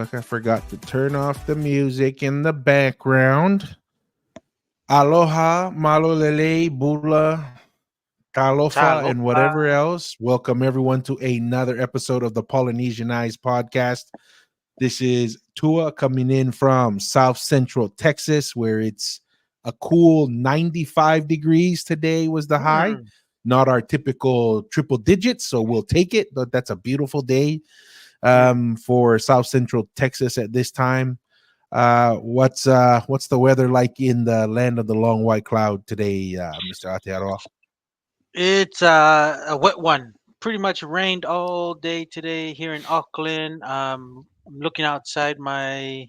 like I forgot to turn off the music in the background. Aloha, malolele, bula, talofa, and Talofa. whatever else. Welcome everyone to another episode of the Polynesianized podcast. This is Tua coming in from South Central Texas, where it's a cool 95 degrees today was the high. Not our typical triple digits, so we'll take it. But that's a beautiful day for South Central Texas at this time. What's the weather like in the land of the long white cloud today, Mr. Aotearoa? It's a wet one. Pretty much rained all day today here in Auckland. I'm looking outside my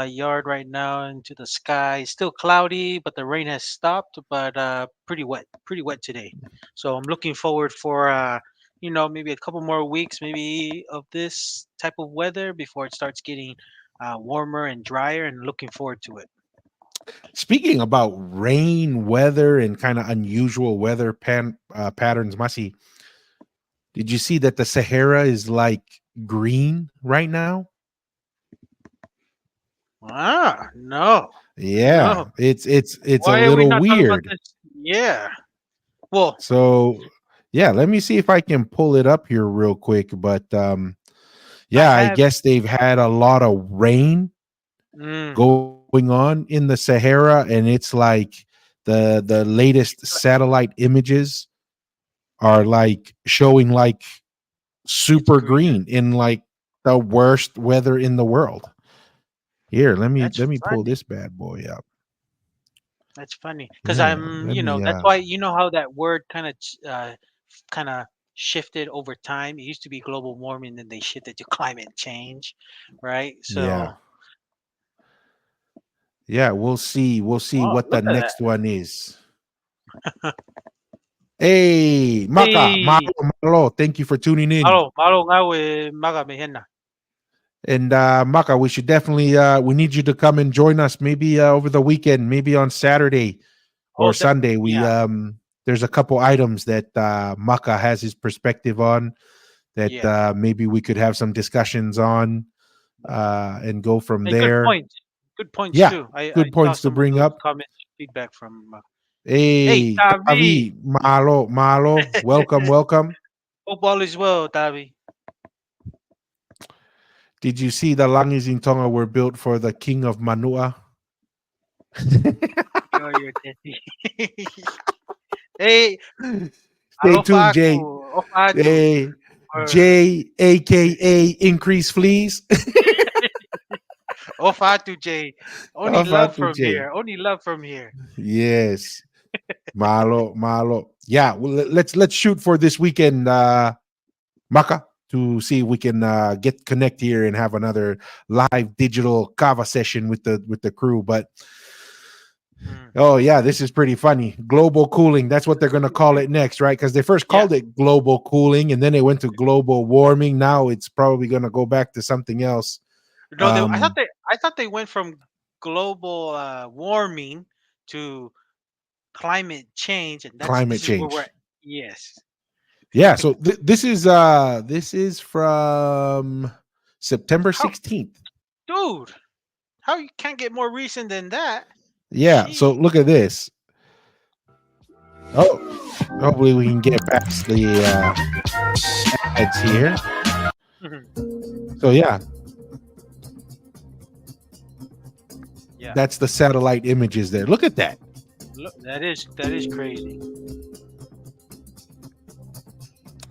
yard right now into the sky. It's still cloudy, but the rain has stopped. But pretty wet today. So I'm looking forward for maybe a couple more weeks, maybe of this type of weather before it starts getting warmer and drier. And looking forward to it. Speaking about rain, weather, and kind of unusual weather patterns, Masi, did you see that the Sahara is like green right now? No, Yeah, no. it's a Why are we little not talking about weird. this? Yeah. Well, So yeah, let me see if I can pull it up here real quick. But I yeah, I have. guess they've had a lot of rain Mm, going on in the Sahara, and it's like the latest satellite images are like showing like it's super greener. green in like the worst weather in the world. Here, That's let me pull funny. this bad boy up. That's funny because Yeah, I'm, let me that's why how that word kind of shifted over time. It used to be global warming, then they shifted to climate change, right? yeah. So, Yeah, we'll see wow, what the look at that. next one is. Hey, Maka, Hey, Malo, Malo, thank you for tuning in. malo nga we maga mehena. And Maka, we should definitely we need you to come and join us maybe over the weekend, maybe on Saturday or Oh, Sunday. We yeah, there's a couple items that Maka has his perspective on that yeah. maybe we could have some discussions on and go from Hey, good there. point. Good points Yeah, too. I good saw points to some of bring those up. comments, feedback from. Hey, Hey, Tavi. Tavi, Malo, Malo, welcome, welcome. Hope all is well, Tavi. Did you see the Langis in Tonga were built for the king of Manua? You're testy. Hey, Stay alofa tuned, aku. Jay. Ofa atu. Hey, Or Jay, aka Increase Fleas. ofa atu, Jay. Only love Afatu from Jay. here. Only love from here. Yes. Malo, malo. Yeah, well, let's shoot for this weekend, Maka, to see if we can get connect here and have another live digital kava session with the crew. But Mm. oh yeah, this is pretty funny. Global cooling. That's what they're gonna call it next, right? Because they first Yeah. called it global cooling, and then they went to global warming. Now it's probably gonna go back to something else. No, Um, I thought they went from global warming to climate change, and climate this is where we're change. at. Yes. Yeah. So this is from September How, 16th. dude? How you can't get more recent than that? Yeah. So She. look at this. Oh, hopefully we can get past the ads here. So yeah, Yeah. that's the satellite images there. Look at that. Look, that is crazy.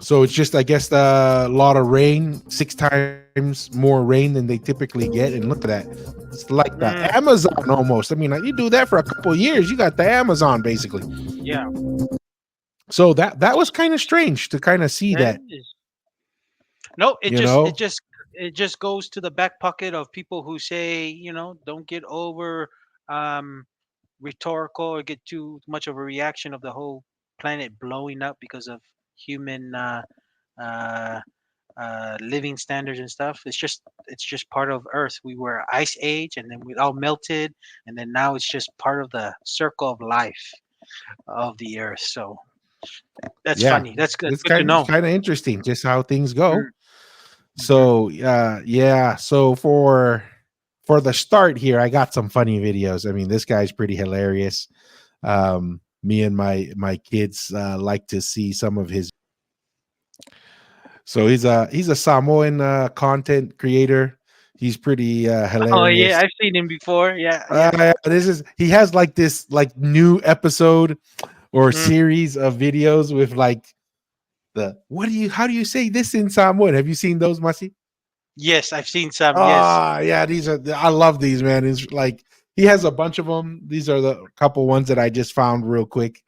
So it's just, I guess, a lot of rain, 6 times more rain than they typically get. And look at that. It's like the Mm, Amazon almost. I mean, like, you do that for a couple of years, you got the Amazon basically. yeah. So that was kind of strange to kind of see That that, is. No, you know? it just goes to the back pocket of people who say, don't get over um rhetorical or get too much of a reaction of the whole planet blowing up because of human uh living standards and stuff. It's just part of Earth. We were ice age, and then we all melted, and then now it's just part of the circle of life of the Earth. So that's Yeah. funny. That's good. It's Good to kind know. of interesting just how things go. Mhm. So yeah. So for the start here, I got some funny videos. I mean, this guy's pretty hilarious. Me and my kids like to see some of his. So he's a Samoan content creator. He's pretty Oh yeah, hilarious. I've seen him before. Yeah, yeah. This is he has like this like new episode or Mm. series of videos with like the what do you how do you say this in Samoan? Have you seen those, Masi? Yes, I've seen some. Yes, Ah, yeah, these are I love these, man. It's like he has a bunch of them. These are the couple ones that I just found real quick,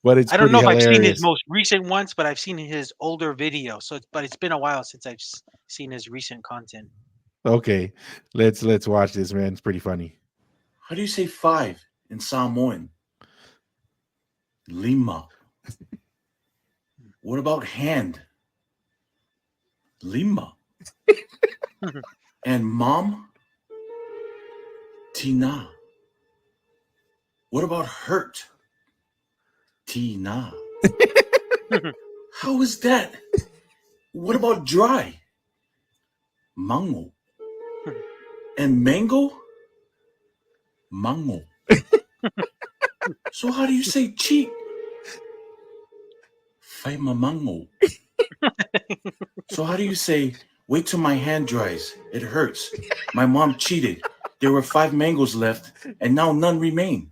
but it's I don't know pretty if I've seen his hilarious. most recent ones, but I've seen his older video. So, but it's been a while since I've seen his recent content. Okay, let's watch this, man. It's pretty funny. How do you say five in Samoan? Lima. What about hand? Lima. And mom? Tina. What about hurt? Tina. How is that? What about dry? Mango. And mango? Mango. So how do you say cheat? Faima mango. So how do you say wait till my hand dries? It hurts. My mom cheated. There were 5 mangoes left, and now none remain.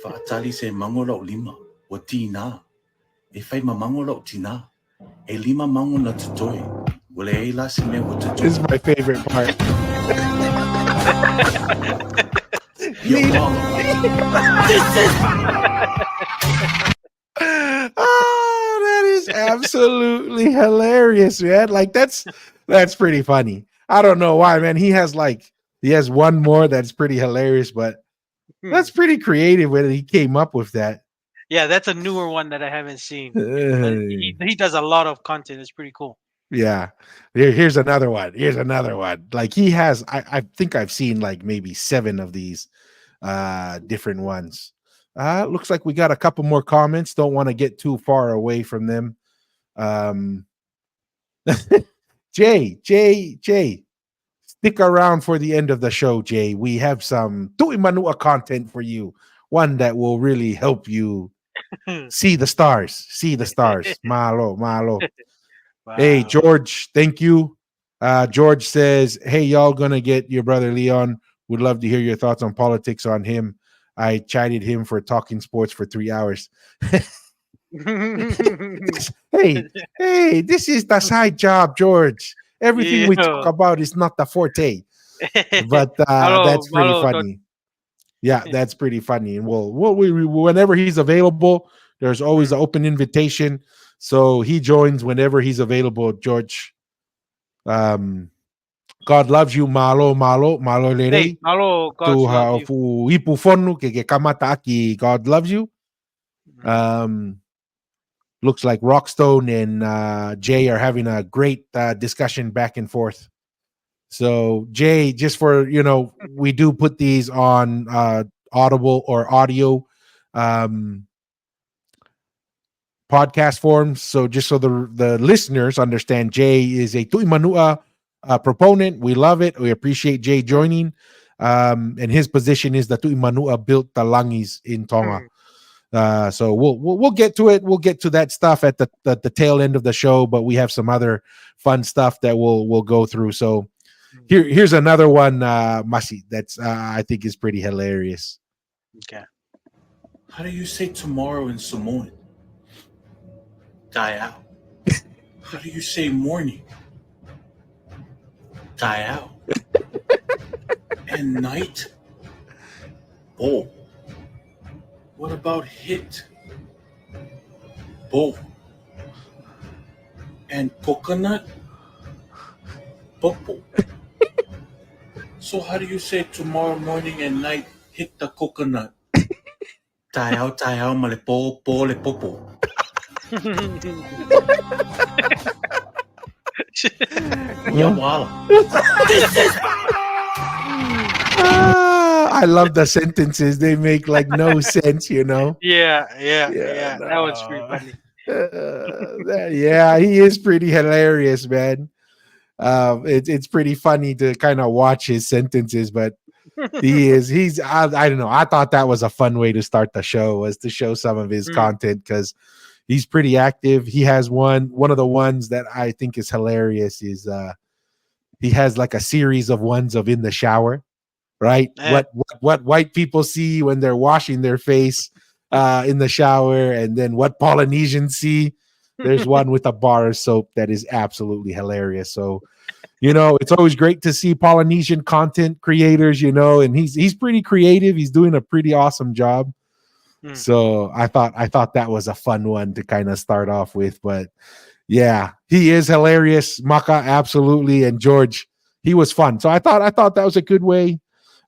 Fa'atali se mango lau lima. Wa tina. E faima mango lau tina. E lima mango na tatoi. Wale e la se me wa This is tatoi. my favorite part. Ya Lina- oh, that is absolutely hilarious, man. Like that's pretty funny. I don't know why, man. He has one more that's pretty hilarious, but that's pretty creative when he came up with that. Yeah, that's a newer one that I haven't seen. But Uh, he does a lot of content. It's pretty cool. yeah. Here's another one. Here's another one. Like he has I think I've seen like maybe 7 of these different ones. Looks like we got a couple more comments. Don't want to get too far away from them. Um Jay, stick around for the end of the show, Jay. We have some Tui Manua content for you. One that will really help you see the stars. See the stars. Malo, malo. Hey, Wow. George, thank you. George says, hey, y'all gonna get your brother Leon. Would love to hear your thoughts on politics on him. I chided him for talking sports for 3 hours. hey, hey, this is the side job, George. Everything we talk Yeah. about is not the forte. But Malo, that's pretty malo. funny. Yeah, that's pretty funny. And whenever he's available, there's always an open invitation. So he joins whenever he's available, George. Um, God loves you, malo Hey, lere. malo. To God's love you. fu ipu fonu ke kamata aki. God loves you. Mm. Um, looks like Rockstone and Jay are having a great discussion back and forth. So Jay, just for we do put these on Audible or audio um, podcast forms. So just so the listeners understand, Jay is a Tui Manua proponent. We love it. We appreciate Jay joining. And his position is that Tui Manua built the langis in Tonga. So we'll get to it. We'll get to that stuff at the tail end of the show, but we have some other fun stuff that we'll go through. So here's another one, Masi, that's I think is pretty hilarious. Okay. How do you say tomorrow in Samoan? Die out. How do you say morning? Die out. And night? Bo. What about hit? Bo. And coconut? Popo. So how do you say tomorrow morning and night hit the coconut? Die out, male po le popo. Ya wala. I love the sentences. They make like no sense, Yeah, yeah, Yeah, yeah. That was pretty no. funny. Yeah, he is pretty hilarious, man. It's pretty funny to kind of watch his sentences, but he's I don't know. I thought that was a fun way to start the show, was to show some of his Mm. content, because he's pretty active. He has one of the ones that I think is hilarious is he has like a series of ones of in the shower, right? Eh. What white people see when they're washing their face in the shower, and then what Polynesians see. There's one with a bar of soap that is absolutely hilarious. So, it's always great to see Polynesian content creators, and he's pretty creative. He's doing a pretty awesome job. Mm. So I thought that was a fun one to kind of start off with. But yeah, he is hilarious. Maka, absolutely. And George, he was fun. So I thought that was a good way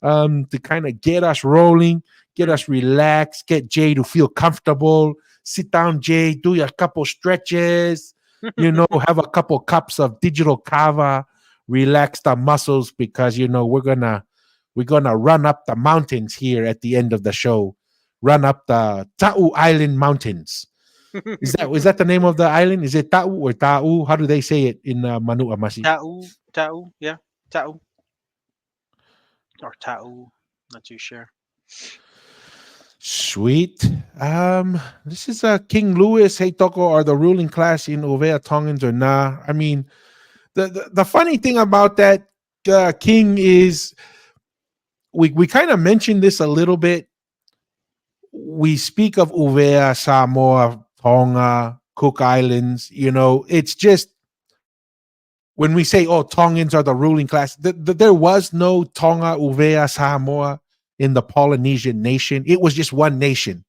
to kind of get us rolling, get Mm. us relaxed, get Jay to feel comfortable. Sit down, Jay, do a couple stretches, have a couple cups of digital kava, relax the muscles, because we're gonna run up the mountains here at the end of the show. Run up the Ta'u Island Mountains. Is that the name of the island? Is it Ta'u or Ta'u? How do they say it in Manua Masi? Tau, yeah, Tau or Tau. Not too sure. Sweet. This is King Louis. Hey Toko, are the ruling class in Uvea Tongans or nah? I mean, the funny thing about that, King, is we kind of mentioned this a little bit. We speak of Uvea, Samoa, Tonga, Cook Islands. It's just when we say, oh, Tongans are the ruling class, there was no Tonga, Uvea, Samoa in the Polynesian nation. It was just one nation,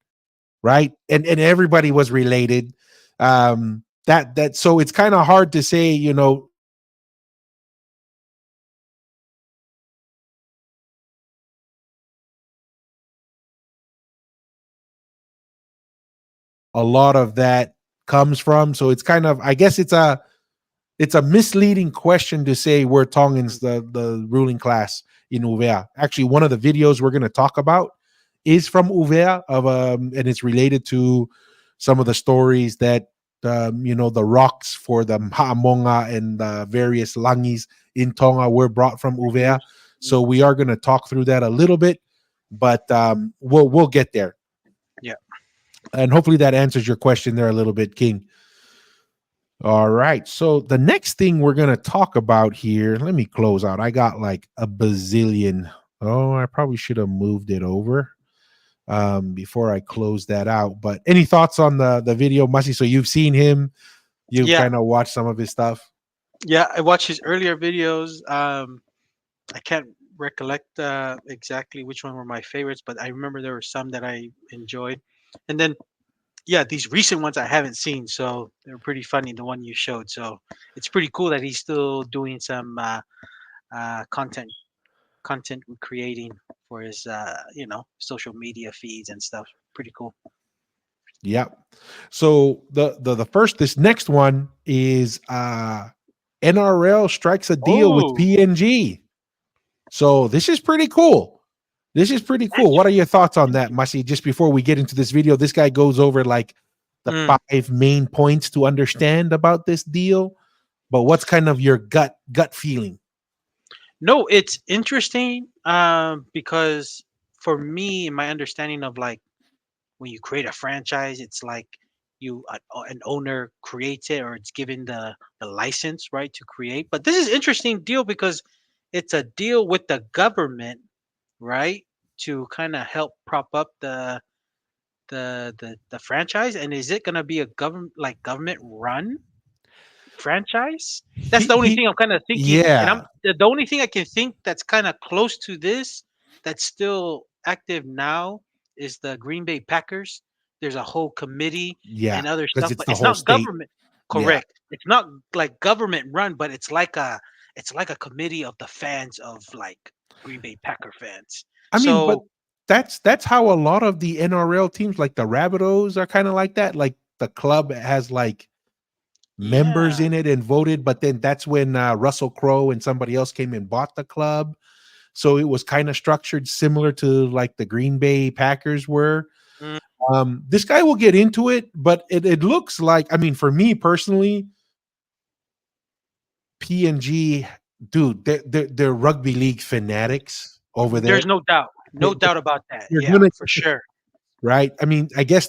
right? And everybody was related. So it's kind of hard to say, a lot of that comes from. So it's kind of, I guess it's a misleading question to say we're Tongans, the ruling class in Uvea. Actually, one of the videos we're going to talk about is from Uvea, and it's related to some of the stories that the rocks for the Ha'amonga and the various langis in Tonga were brought from Uvea. So we are going to talk through that a little bit, but we'll get there. Yeah. And hopefully that answers your question there a little bit, King. All right. So the next thing we're going to talk about here, let me close out. I got like a bazillion. Oh, I probably should have moved it over before I close that out. But any thoughts on the video, Masi? So you've seen him, you've Yeah, kind of watched some of his stuff. yeah. I watched his earlier videos. I can't recollect exactly which one were my favorites, but I remember there were some that I enjoyed. And then, yeah, these recent ones I haven't seen, so they're pretty funny. The one you showed, so it's pretty cool that he's still doing some content creating for his social media feeds and stuff. Pretty cool. Yep. So the first, this next one is NRL strikes a deal with Oh, PNG. So this is pretty cool. This is pretty cool. What are your thoughts on that, Masi? Just before we get into this video, this guy goes over like the Mm. 5 main points to understand about this deal. But what's kind of your gut feeling? No, it's interesting because for me, my understanding of like when you create a franchise, it's like an owner creates it or it's given the license right to create. But this is interesting deal because it's a deal with the government, right, to kind of help prop up the franchise. And is it going to be a government run franchise? That's the only thing I'm kind of thinking, and I'm Yeah, the only thing I can think that's kind of close to this that's still active now is the Green Bay Packers. There's a whole committee yeah, and other because stuff, it's but the it's whole not state. government. Yeah. Correct. It's not like government run, but it's like a committee of the fans of like Green Bay Packer fans. I mean, but So that's how a lot of the NRL teams, like the Rabbitohs, are kind of like that. Like the club has like members yeah. in it and voted, but then that's when Russell Crowe and somebody else came and bought the club. So it was kind of structured similar to like the Green Bay Packers were. Mm, This guy will get into it, but it looks like, I mean, for me personally, PNG, dude, they're rugby league fanatics over there. There's no doubt. No They- doubt about that. They're Yeah, gonna for sure. right. I mean, I guess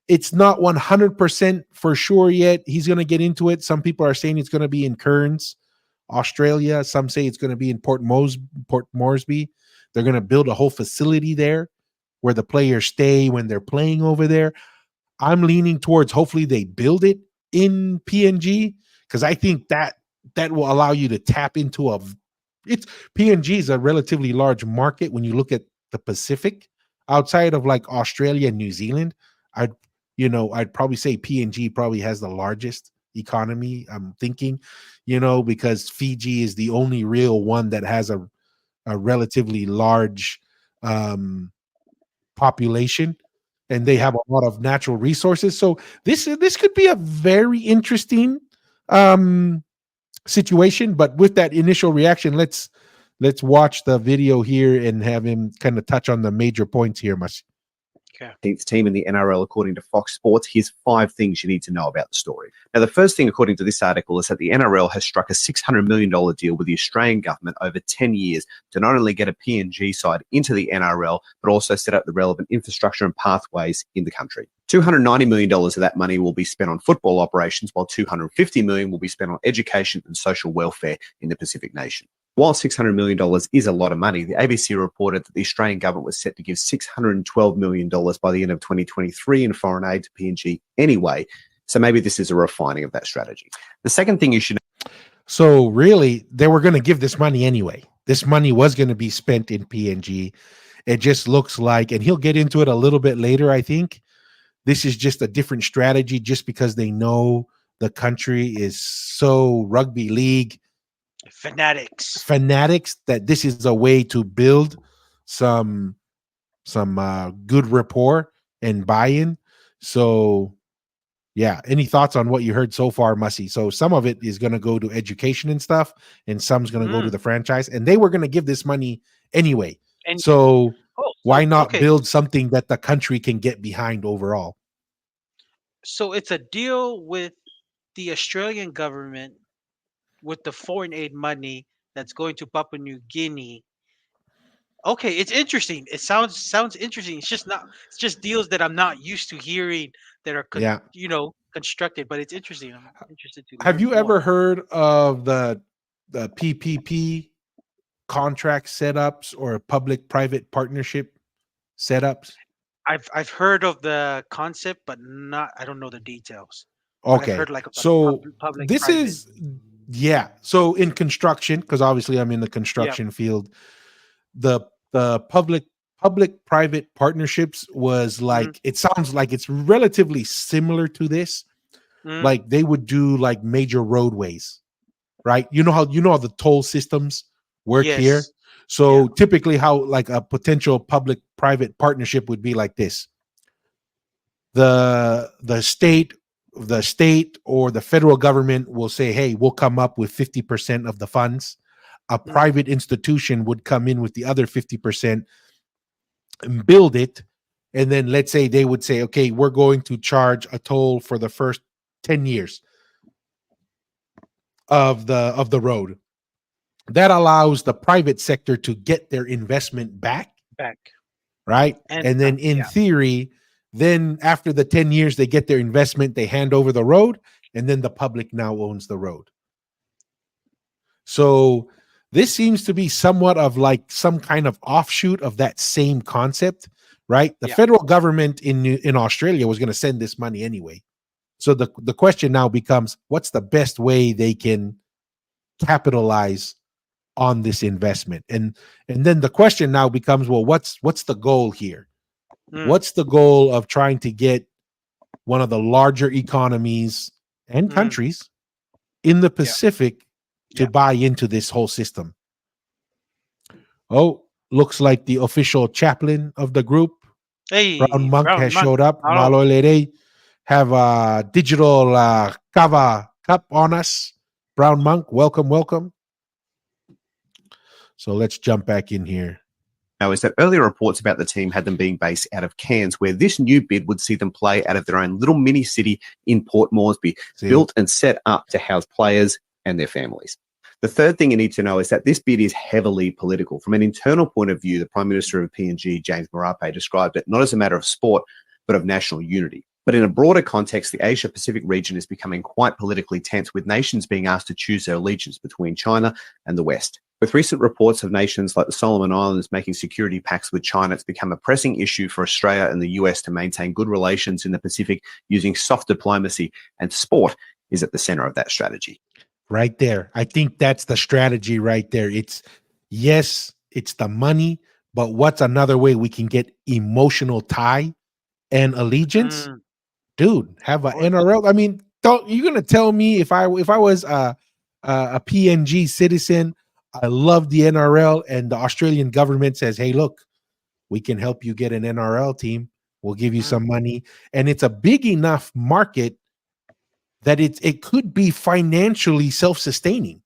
it's not 100% for sure yet. He's gonna get into it. Some people are saying it's gonna be in Cairns, Australia. Some say it's gonna be in Port Moresby. They're gonna build a whole facility there where the players stay when they're playing over there. I'm leaning towards hopefully they build it in PNG because I think that will allow you to tap into it's PNG is a relatively large market when you look at the Pacific outside of like Australia and New Zealand. I'd probably say PNG probably has the largest economy. I'm thinking, because Fiji is the only real one that has a relatively large population, and they have a lot of natural resources. So this could be a very interesting situation. But with that initial reaction, let's watch the video here and have him kind of touch on the major points here. Team in the NRL, according to Fox Sports. Here's 5 things you need to know about the story. Now, the first thing, according to this article, is that the NRL has struck a $600 million deal with the Australian government over 10 years to not only get a PNG side into the NRL, but also set up the relevant infrastructure and pathways in the country. $290 million of that money will be spent on football operations, while $250 million will be spent on education and social welfare in the Pacific nation. While $600 million is a lot of money, the ABC reported that the Australian government was set to give $612 million by the end of 2023 in foreign aid to PNG anyway. So maybe this is a refining of that strategy. The second thing you should know. So really, they were going to give this money anyway. This money was going to be spent in PNG. It just looks like, and he'll get into it a little bit later, I think, this is just a different strategy just because they know the country is so rugby league fanatics that this is a way to build some good rapport and buy-in. So yeah, any thoughts on what you heard so far, Mussy? So some of it is going to go to education and stuff, and some's going to go to the franchise, and they were going to give this money anyway. So why not build something that the country can get behind overall? So it's a deal with the Australian government with the foreign aid money that's going to Papua New Guinea. Okay, it's interesting. It sounds interesting. It's just deals that I'm not used to hearing that are constructed, but it's interesting. I'm interested to learn Have you more. ever heard of the PPP contract setups or public-private partnership setups? I've heard of the concept, but I don't know the details. Okay, I've heard like so public, this private. is so in construction, because obviously I'm in the construction field, the public-private partnerships was like it sounds like it's relatively similar to this. Like they would do like major roadways, right? You know how the toll systems work here. So typically how like a potential public-private partnership would be like this. The state or the federal government will say, hey, we'll come up with 50% of the funds. A private institution would come in with the other 50% and build it. And then let's say they would say, okay, we're going to charge a toll for the first 10 years of the road. That allows the private sector to get their investment back. Right. And then in theory, then after the 10 years, they get their investment, they hand over the road, and then the public now owns the road. So this seems to be somewhat of like some kind of offshoot of that same concept, right? The federal government in Australia was going to send this money anyway. So the question now becomes, what's the best way they can capitalize on this investment? And then the question now becomes, well, what's the goal here? What's the goal of trying to get one of the larger economies and countries in the Pacific to buy into this whole system? Oh, looks like the official chaplain of the group, Brown Monk, has showed up. Malolere have a digital kava cup on us. Brown Monk, welcome. So let's jump back in here. Now, is that earlier reports about the team had them being based out of Cairns, where this new bid would see them play out of their own little mini city in Port Moresby, built and set up to house players and their families. The third thing you need to know is that this bid is heavily political. From an internal point of view, the Prime Minister of PNG, James Marape, described it not as a matter of sport, but of national unity. But in a broader context, the Asia-Pacific region is becoming quite politically tense, with nations being asked to choose their allegiance between China and the West. With recent reports of nations like the Solomon Islands making security pacts with China, it's become a pressing issue for Australia and the US to maintain good relations in the Pacific using soft diplomacy, and sport is at the center of that strategy. Right there. I think that's the strategy right there. It's the money, but what's another way we can get emotional tie and allegiance? Dude, have an NRL. I mean, you're gonna tell me if I was a PNG citizen, I love the NRL, and the Australian government says, hey, look, we can help you get an NRL team. We'll give you some money. And it's a big enough market that it could be financially self-sustaining,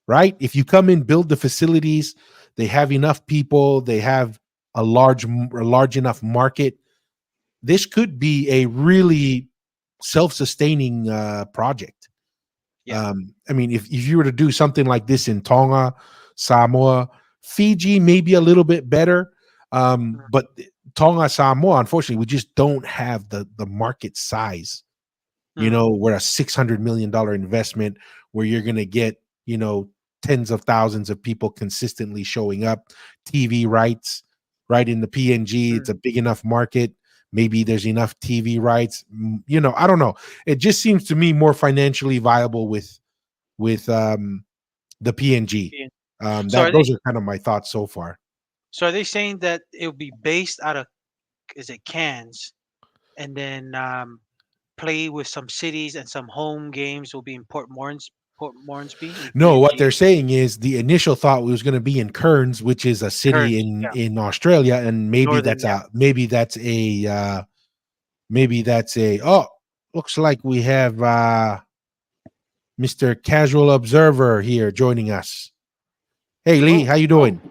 right? If you come in, build the facilities, they have enough people, they have a large enough market. This could be a really self-sustaining project. Yeah. I mean, if you were to do something like this in Tonga, Samoa, Fiji, maybe a little bit better. But Tonga, Samoa, unfortunately, we just don't have the market size. You know, we're a $600 million investment where you're going to get, you know, tens of thousands of people consistently showing up. TV rights, right? In the PNG, it's a big enough market. Maybe there's enough TV rights. You know, I don't know. It just seems to me more financially viable with the PNG. Those are kind of my thoughts so far. So are they saying that it will be based out of, is it Cairns, and then play with some cities and some home games will be in Port Moresby? No, what they're saying is the initial thought was going to be in Cairns, which is a city in Australia, and maybe that's looks like we have Mr. Casual Observer here joining us. Hey Lee, how you doing?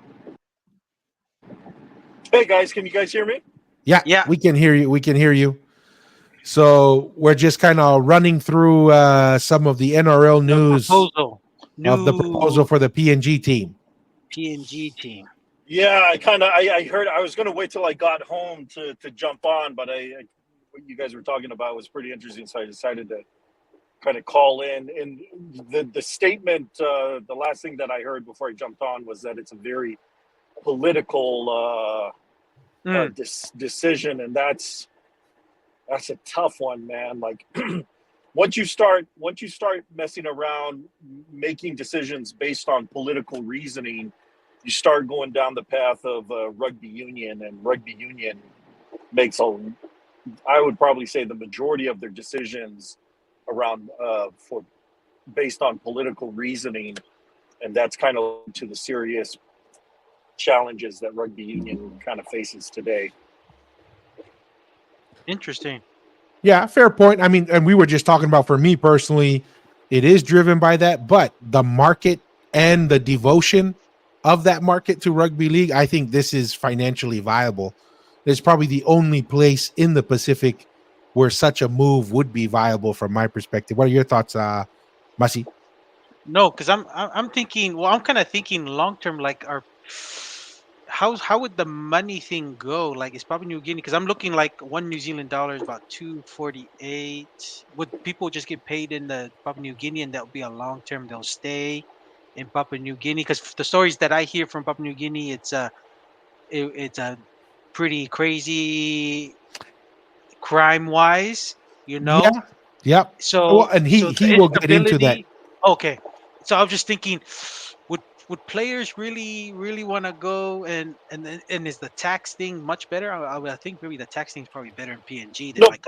Hey guys, can you guys hear me? Yeah, we can hear you. We can hear you. So we're just kind of running through some of the NRL news of the proposal for the PNG team. Yeah, I heard. I was going to wait till I got home to jump on, but what you guys were talking about was pretty interesting, so I decided to kind of call in. And the statement, the last thing that I heard before I jumped on was that it's a very political decision, and that's a tough one, man. Like once you start messing around making decisions based on political reasoning, you start going down the path of rugby union, and rugby union makes I would probably say the majority of their decisions around based on political reasoning, and that's kind of to the serious challenges that rugby union kind of faces today. Interesting. Yeah, fair point. I mean, and we were just talking about, for me personally, it is driven by that, but the market and the devotion of that market to rugby league, I think this is financially viable. It's probably the only place in the Pacific where such a move would be viable from my perspective. What are your thoughts, Masi? No, because I'm thinking. Well, I'm kind of thinking long term. Like, how would the money thing go? Like, it's Papua New Guinea, because I'm looking like $1 New Zealand is about $2.48. Would people just get paid in the Papua New Guinea, and that would be a long term? They'll stay in Papua New Guinea, because the stories that I hear from Papua New Guinea, it's a pretty crazy crime wise, you know. Yeah. So and he will get into that. Okay, so I was just thinking, would players really want to go, and is the tax thing much better? I think maybe the tax thing is probably better in PNG than but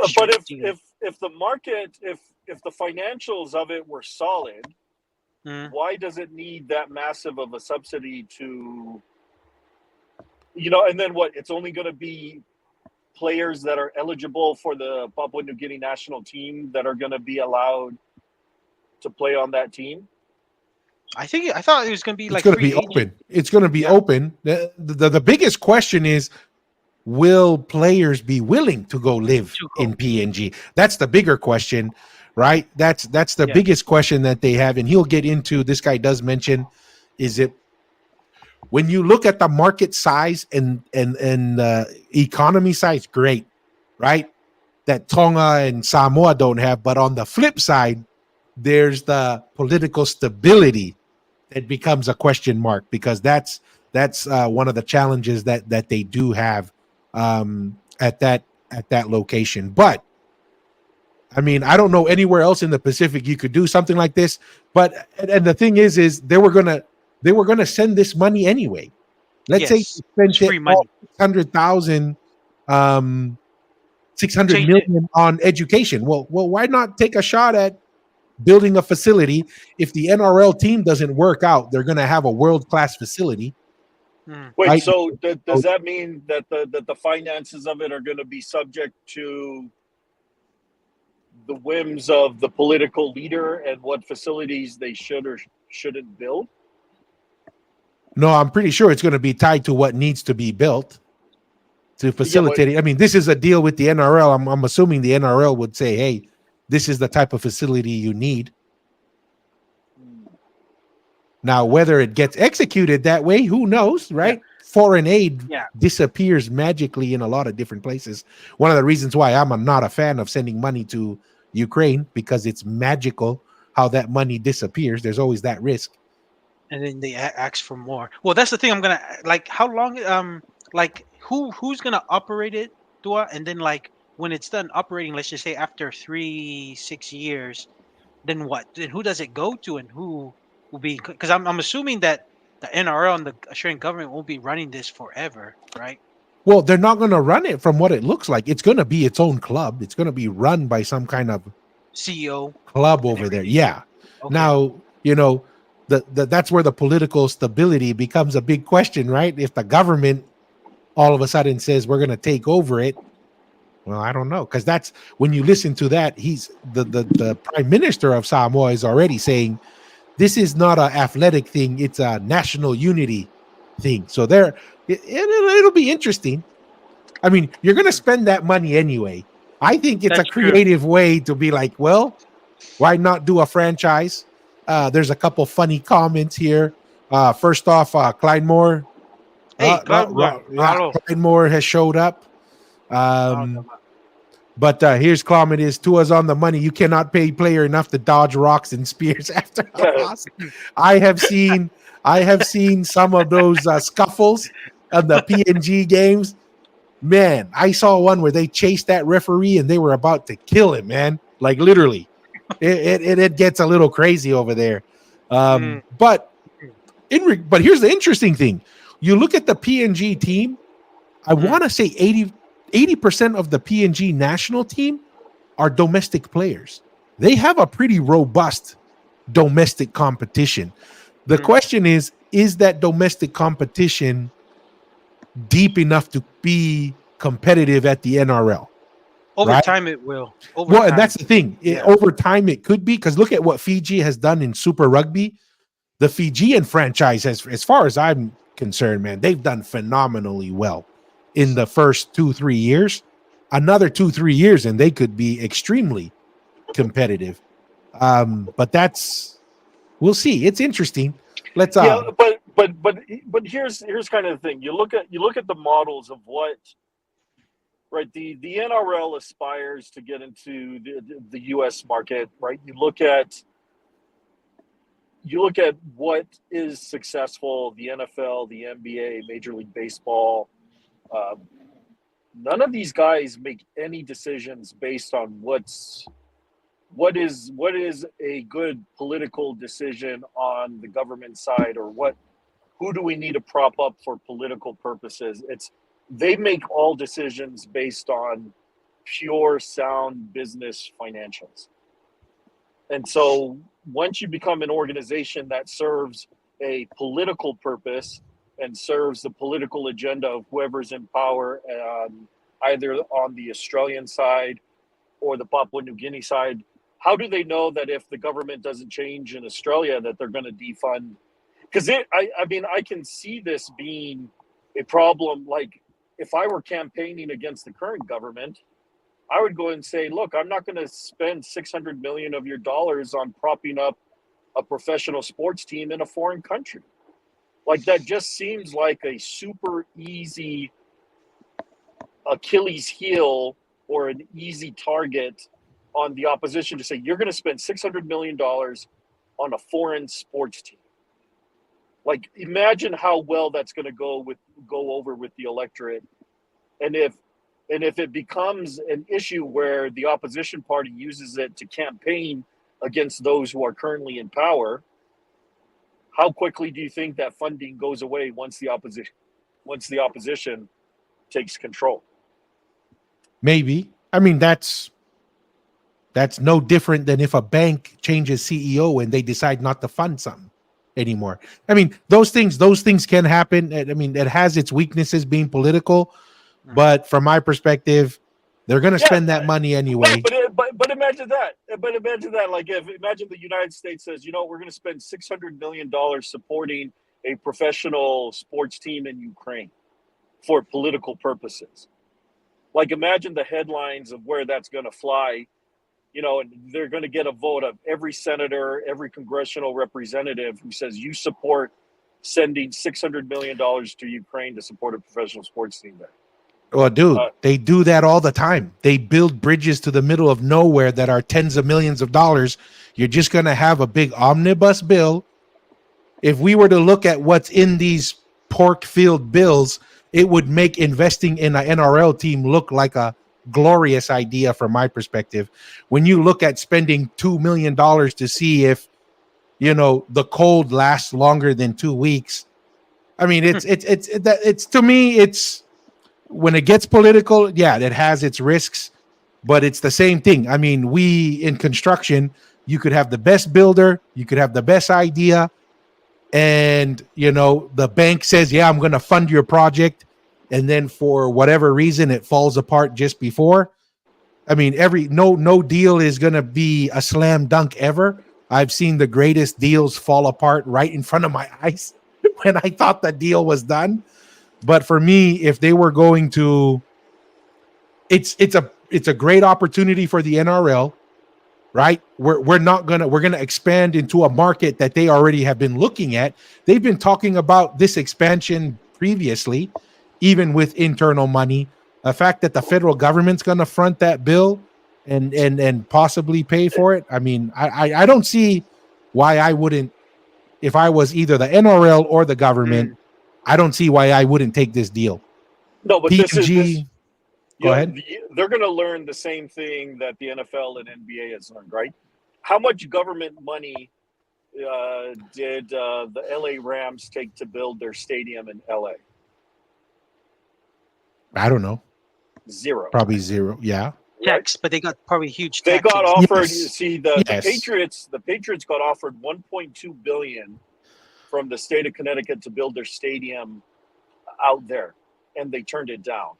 if the market, if the financials of it were solid, why does it need that massive of a subsidy to, you know? And then what? It's only going to be players that are eligible for the Papua New Guinea national team that are going to be allowed to play on that team. I thought it was going to be it's going to be open. It's going to be open. The biggest question is, will players be willing to go live in PNG? That's the bigger question, right? That's the Yeah. biggest question that they have, and he'll get into. This guy does mention, is it when you look at the market size and economy size, great, right? That Tonga and Samoa don't have, but on the flip side, there's the political stability that becomes a question mark, because that's one of the challenges that they do have at that location. But I mean, I don't know anywhere else in the Pacific you could do something like this. But and the thing is they were gonna send this money anyway. Let's say Yes. you It's spent it free all money. 600,000, 600 Change it. million on education. Well, why not take a shot at building a facility? If the NRL team doesn't work out, they're going to have a world-class facility, Mm. Wait, right? so does that mean that the finances of it are going to be subject to the whims of the political leader and what facilities they should or shouldn't build? No, I'm pretty sure it's going to be tied to what needs to be built to facilitate it. I mean, this is a deal with the NRL. I'm assuming the NRL would say, hey, this is the type of facility you need. Now, whether it gets executed that way, who knows, right? Yeah. Foreign aid Yeah. disappears magically in a lot of different places. One of the reasons why I'm not a fan of sending money to Ukraine, because it's magical how that money disappears. There's always that risk. And then they ask for more. Well, that's the thing. I'm gonna like how long like who's gonna operate it, Dua, and then like when it's done operating, let's just say after 3-6 years, then what? Then who does it go to, and who will be? Because I'm assuming that the NRL and the Australian government won't be running this forever, right? Well, they're not going to run it from what it looks like. It's going to be its own club. It's going to be run by some kind of CEO club and over there. everything. Yeah. Okay. Now, that's where the political stability becomes a big question, right? If the government all of a sudden says we're going to take over it, well, I don't know, because that's when you listen to that, he's the prime minister of Samoa is already saying this is not an athletic thing; it's a national unity thing. So it'll be interesting. I mean, you're going to spend that money anyway. I think it's a That's true. creative way to be like, well, why not do a franchise? There's a couple funny comments here. First off, Clyde Moore. Hey, Cloud Yeah, Malo. Clyde Moore has showed up. Malo. But here's comment is Tua's on the money. You cannot pay player enough to dodge rocks and spears after a loss. I have seen some of those scuffles of the PNG games. Man, I saw one where they chased that referee and they were about to kill him, man. Like literally. It gets a little crazy over there. But here's the interesting thing. You look at the PNG team, I want to say 80% of the PNG national team are domestic players. They have a pretty robust domestic competition. The question is that domestic competition deep enough to be competitive at the NRL? Over right? time, it will. Well, and that's the thing. Yeah. Over time, it could be, because look at what Fiji has done in Super Rugby. The Fijian franchise, as far as I'm concerned, man, they've done phenomenally well in the first 2-3 years. Another 2-3 years, and they could be extremely competitive. But we'll see. It's interesting. Let's but here's kind of the thing. You look at the models of what, right? The NRL aspires to get into the U.S. market, right? You look at what is successful: the NFL, the NBA, Major League Baseball. None of these guys make any decisions based on what is a good political decision on the government side, or who do we need to prop up for political purposes. They make all decisions based on pure sound business financials. And so once you become an organization that serves a political purpose and serves the political agenda of whoever's in power, either on the Australian side or the Papua New Guinea side, how do they know that if the government doesn't change in Australia that they're going to defund? Because I can see this being a problem. Like, if I were campaigning against the current government, I would go and say, look, I'm not going to spend $600 million of your dollars on propping up a professional sports team in a foreign country. Like, that just seems like a super easy Achilles heel or an easy target on the opposition to say, you're going to spend $600 million on a foreign sports team. Like, imagine how well that's going to go over with the electorate. And if it becomes an issue where the opposition party uses it to campaign against those who are currently in power, how quickly do you think that funding goes away once the opposition takes control? Maybe. I mean, that's no different than if a bank changes CEO and they decide not to fund something anymore. I mean, those things can happen. I mean, it has its weaknesses being political, but from my perspective, they're going to spend that money anyway. No, but imagine that. Like, imagine the United States says, we're going to spend $600 million supporting a professional sports team in Ukraine for political purposes. Like, imagine the headlines of where that's going to fly. And they're going to get a vote of every senator, every congressional representative who says you support sending $600 million to Ukraine to support a professional sports team there. Well, dude, they do that all the time. They build bridges to the middle of nowhere that are tens of millions of dollars. You're just going to have a big omnibus bill. If we were to look at what's in these pork-filled bills, it would make investing in an NRL team look like a glorious idea from my perspective. When you look at spending $2 million to see if, the cold lasts longer than 2 weeks. I mean, it's to me, it's, when it gets political, yeah, it has its risks, but it's the same thing. I mean, we in construction, you could have the best builder, you could have the best idea, and the bank says, yeah, I'm going to fund your project, and then for whatever reason it falls apart just before. I mean, no deal is going to be a slam dunk ever. I've seen the greatest deals fall apart right in front of my eyes when I thought the deal was done. But for me, if they were going to, it's a great opportunity for the NRL, right? We're gonna expand into a market that they already have been looking at. They've been talking about this expansion previously, even with internal money. The fact that the federal government's gonna front that bill and possibly pay for it. I mean, I don't see why I wouldn't, if I was either the NRL or the government. I don't see why I wouldn't take this deal. No, but PNG, go ahead. They're going to learn the same thing that the NFL and NBA has learned, right? How much government money did the LA Rams take to build their stadium in LA? I don't know. Zero. Probably zero. Yeah. Tax, but they got probably huge. They taxes. got offered. Yes. You see, the Yes. Patriots got offered $1.2 billion from the state of Connecticut to build their stadium out there, and they turned it down.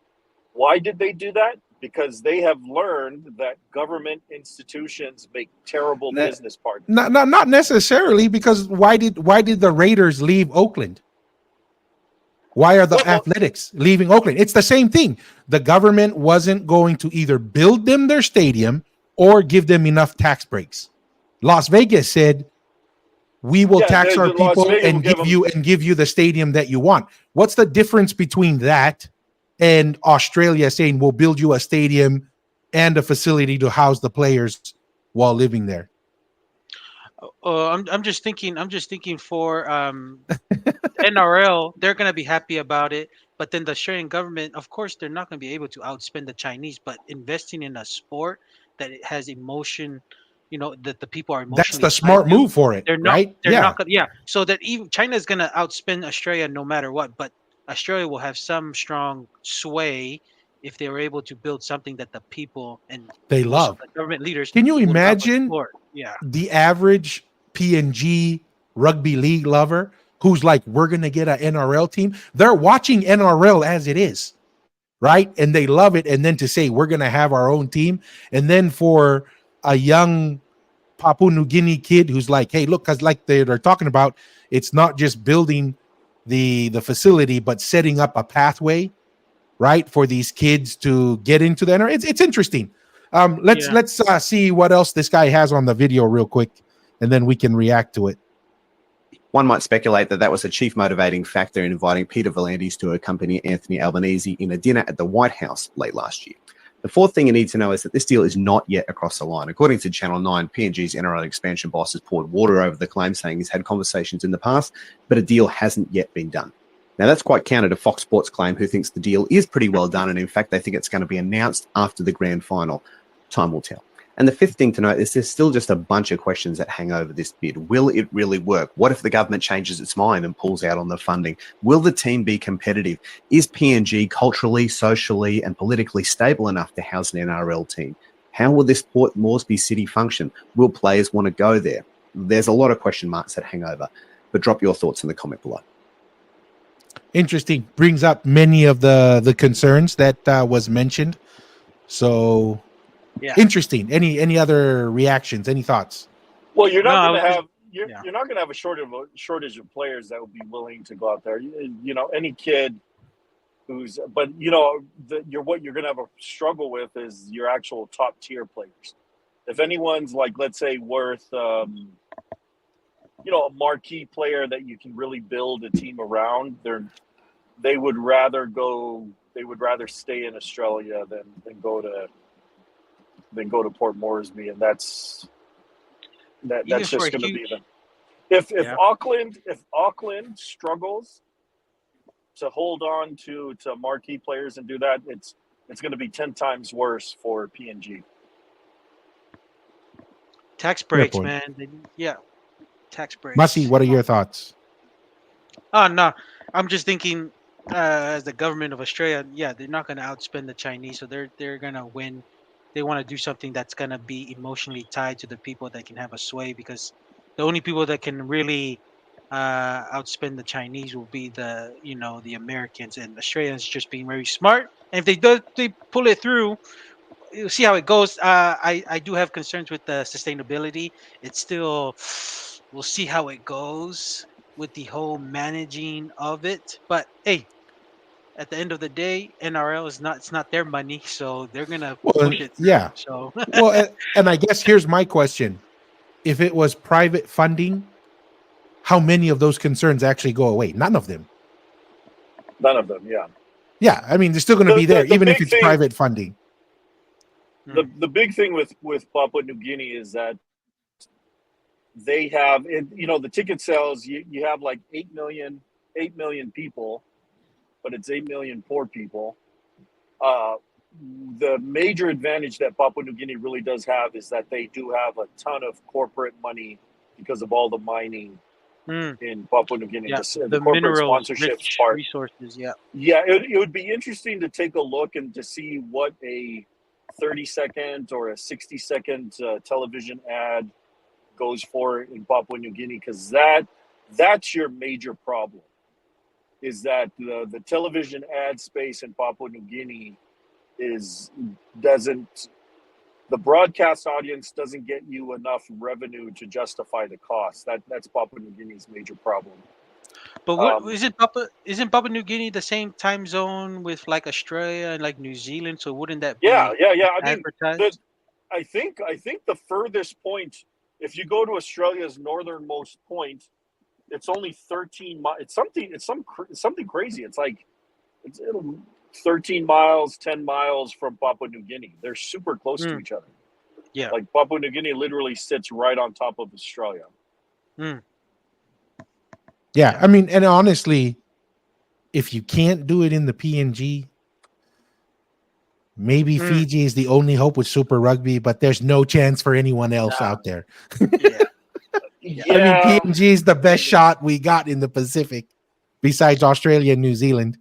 Why did they do that? Because they have learned that government institutions make terrible business partners. Not necessarily, because why did the Raiders leave Oakland? Why are the Athletics leaving Oakland? It's the same thing. The government wasn't going to either build them their stadium or give them enough tax breaks. Las Vegas said, we will tax our people and give you the stadium that you want. What's the difference between that and Australia saying we'll build you a stadium and a facility to house the players while living there? I'm just thinking for NRL, they're going to be happy about it. But then the Australian government, of course, they're not going to be able to outspend the Chinese. But investing in a sport that it has emotion, that the people are emotionally. That's the smart move for it, right? They're not gonna, so that even China is going to outspend Australia no matter what. But Australia will have some strong sway if they were able to build something that the people and they love. The government leaders. Can you imagine the average PNG rugby league lover who's like, we're going to get an NRL team? They're watching NRL as it is, right? And they love it. And then to say, we're going to have our own team. And then for a young Papua New Guinea kid who's like, hey, look, because like they're talking about, it's not just building the facility, but setting up a pathway right, for these kids to get into the NRL. It's interesting. Yeah. Let's see what else this guy has on the video real quick, and then we can react to it. One might speculate that that was a chief motivating factor in inviting Peter V'landys to accompany Anthony Albanese in a dinner at the White House late last year. The fourth thing you need to know is that this deal is not yet across the line. According to Channel 9, PNG's NRL expansion boss has poured water over the claim, saying he's had conversations in the past, but a deal hasn't yet been done. Now, that's quite counter to Fox Sports' claim, who thinks the deal is pretty well done, and in fact, they think it's going to be announced after the grand final. Time will tell. And the fifth thing to note is there's still just a bunch of questions that hang over this bid. Will it really work? What if the government changes its mind and pulls out on the funding? Will the team be competitive? Is PNG culturally, socially, and politically stable enough to house an NRL team? How will this Port Moresby city function? Will players want to go there? There's a lot of question marks that hang over, but drop your thoughts in the comment below. Interesting. Brings up many of the concerns that was mentioned. So Yeah. interesting. Any other reactions? Any thoughts? Well, you're No, not I going was to just- have you're not going to have a shortage of players that will be willing to go out there. You know, any kid who's, but you know, what you're going to have a struggle with is your actual top tier players. If anyone's like, let's say, worth, you know, a marquee player that you can really build a team around, they would rather stay in Australia than go to Port Moresby, and that's Even for just a going to be huge, them. If yeah. Auckland struggles to hold on to marquee players and do that, it's going to be 10 times worse for PNG. Tax breaks, point. man. Yeah, tax breaks. Masi, what are your thoughts? Oh no, I'm just thinking, as the government of Australia, yeah, they're not going to outspend the Chinese, so they're going to win. They want to do something that's going to be emotionally tied to the people that can have a sway, because the only people that can really outspend the Chinese will be the Americans, and Australians just being very smart. And if they pull it through, you'll see how it goes. I do have concerns with the sustainability. It's still, we'll see how it goes with the whole managing of it. But hey, at the end of the day, NRL is not, it's not their money, so they're gonna Well, push it through. yeah. So Well, and I guess here's my question: if it was private funding, how many of those concerns actually go away? None of them. None of them, yeah. Yeah, I mean, they're still going to be there, The even if big it's thing, private funding. the big thing with Papua New Guinea is that they have, you know, the ticket sales. You have like 8 million people, but it's 8 million poor people. The major advantage that Papua New Guinea really does have is that they do have a ton of corporate money because of all the mining in Papua New Guinea. yeah, The the corporate minerals sponsorships rich part. resources. Yeah. Yeah, it would be interesting to take a look and to see what a 30-second or a 60-second television ad goes for in Papua New Guinea, because that's your major problem, is that the television ad space in Papua New Guinea doesn't the broadcast audience doesn't get you enough revenue to justify the cost. That's Papua New Guinea's major problem. But what is it? Isn't Papua New Guinea the same time zone with like Australia and like New Zealand? So wouldn't that Yeah. be I mean, advertised? I think the furthest point, if you go to Australia's northernmost point, it's only 13 miles. It's something crazy. It's like it's 13 miles, 10 miles from Papua New Guinea. They're super close to each other. Yeah. Like Papua New Guinea literally sits right on top of Australia. Yeah, I mean, and honestly, if you can't do it in the PNG, maybe Fiji is the only hope with Super Rugby, but there's no chance for anyone else out there. Yeah. I mean, PNG is the best shot we got in the Pacific, besides Australia and New Zealand.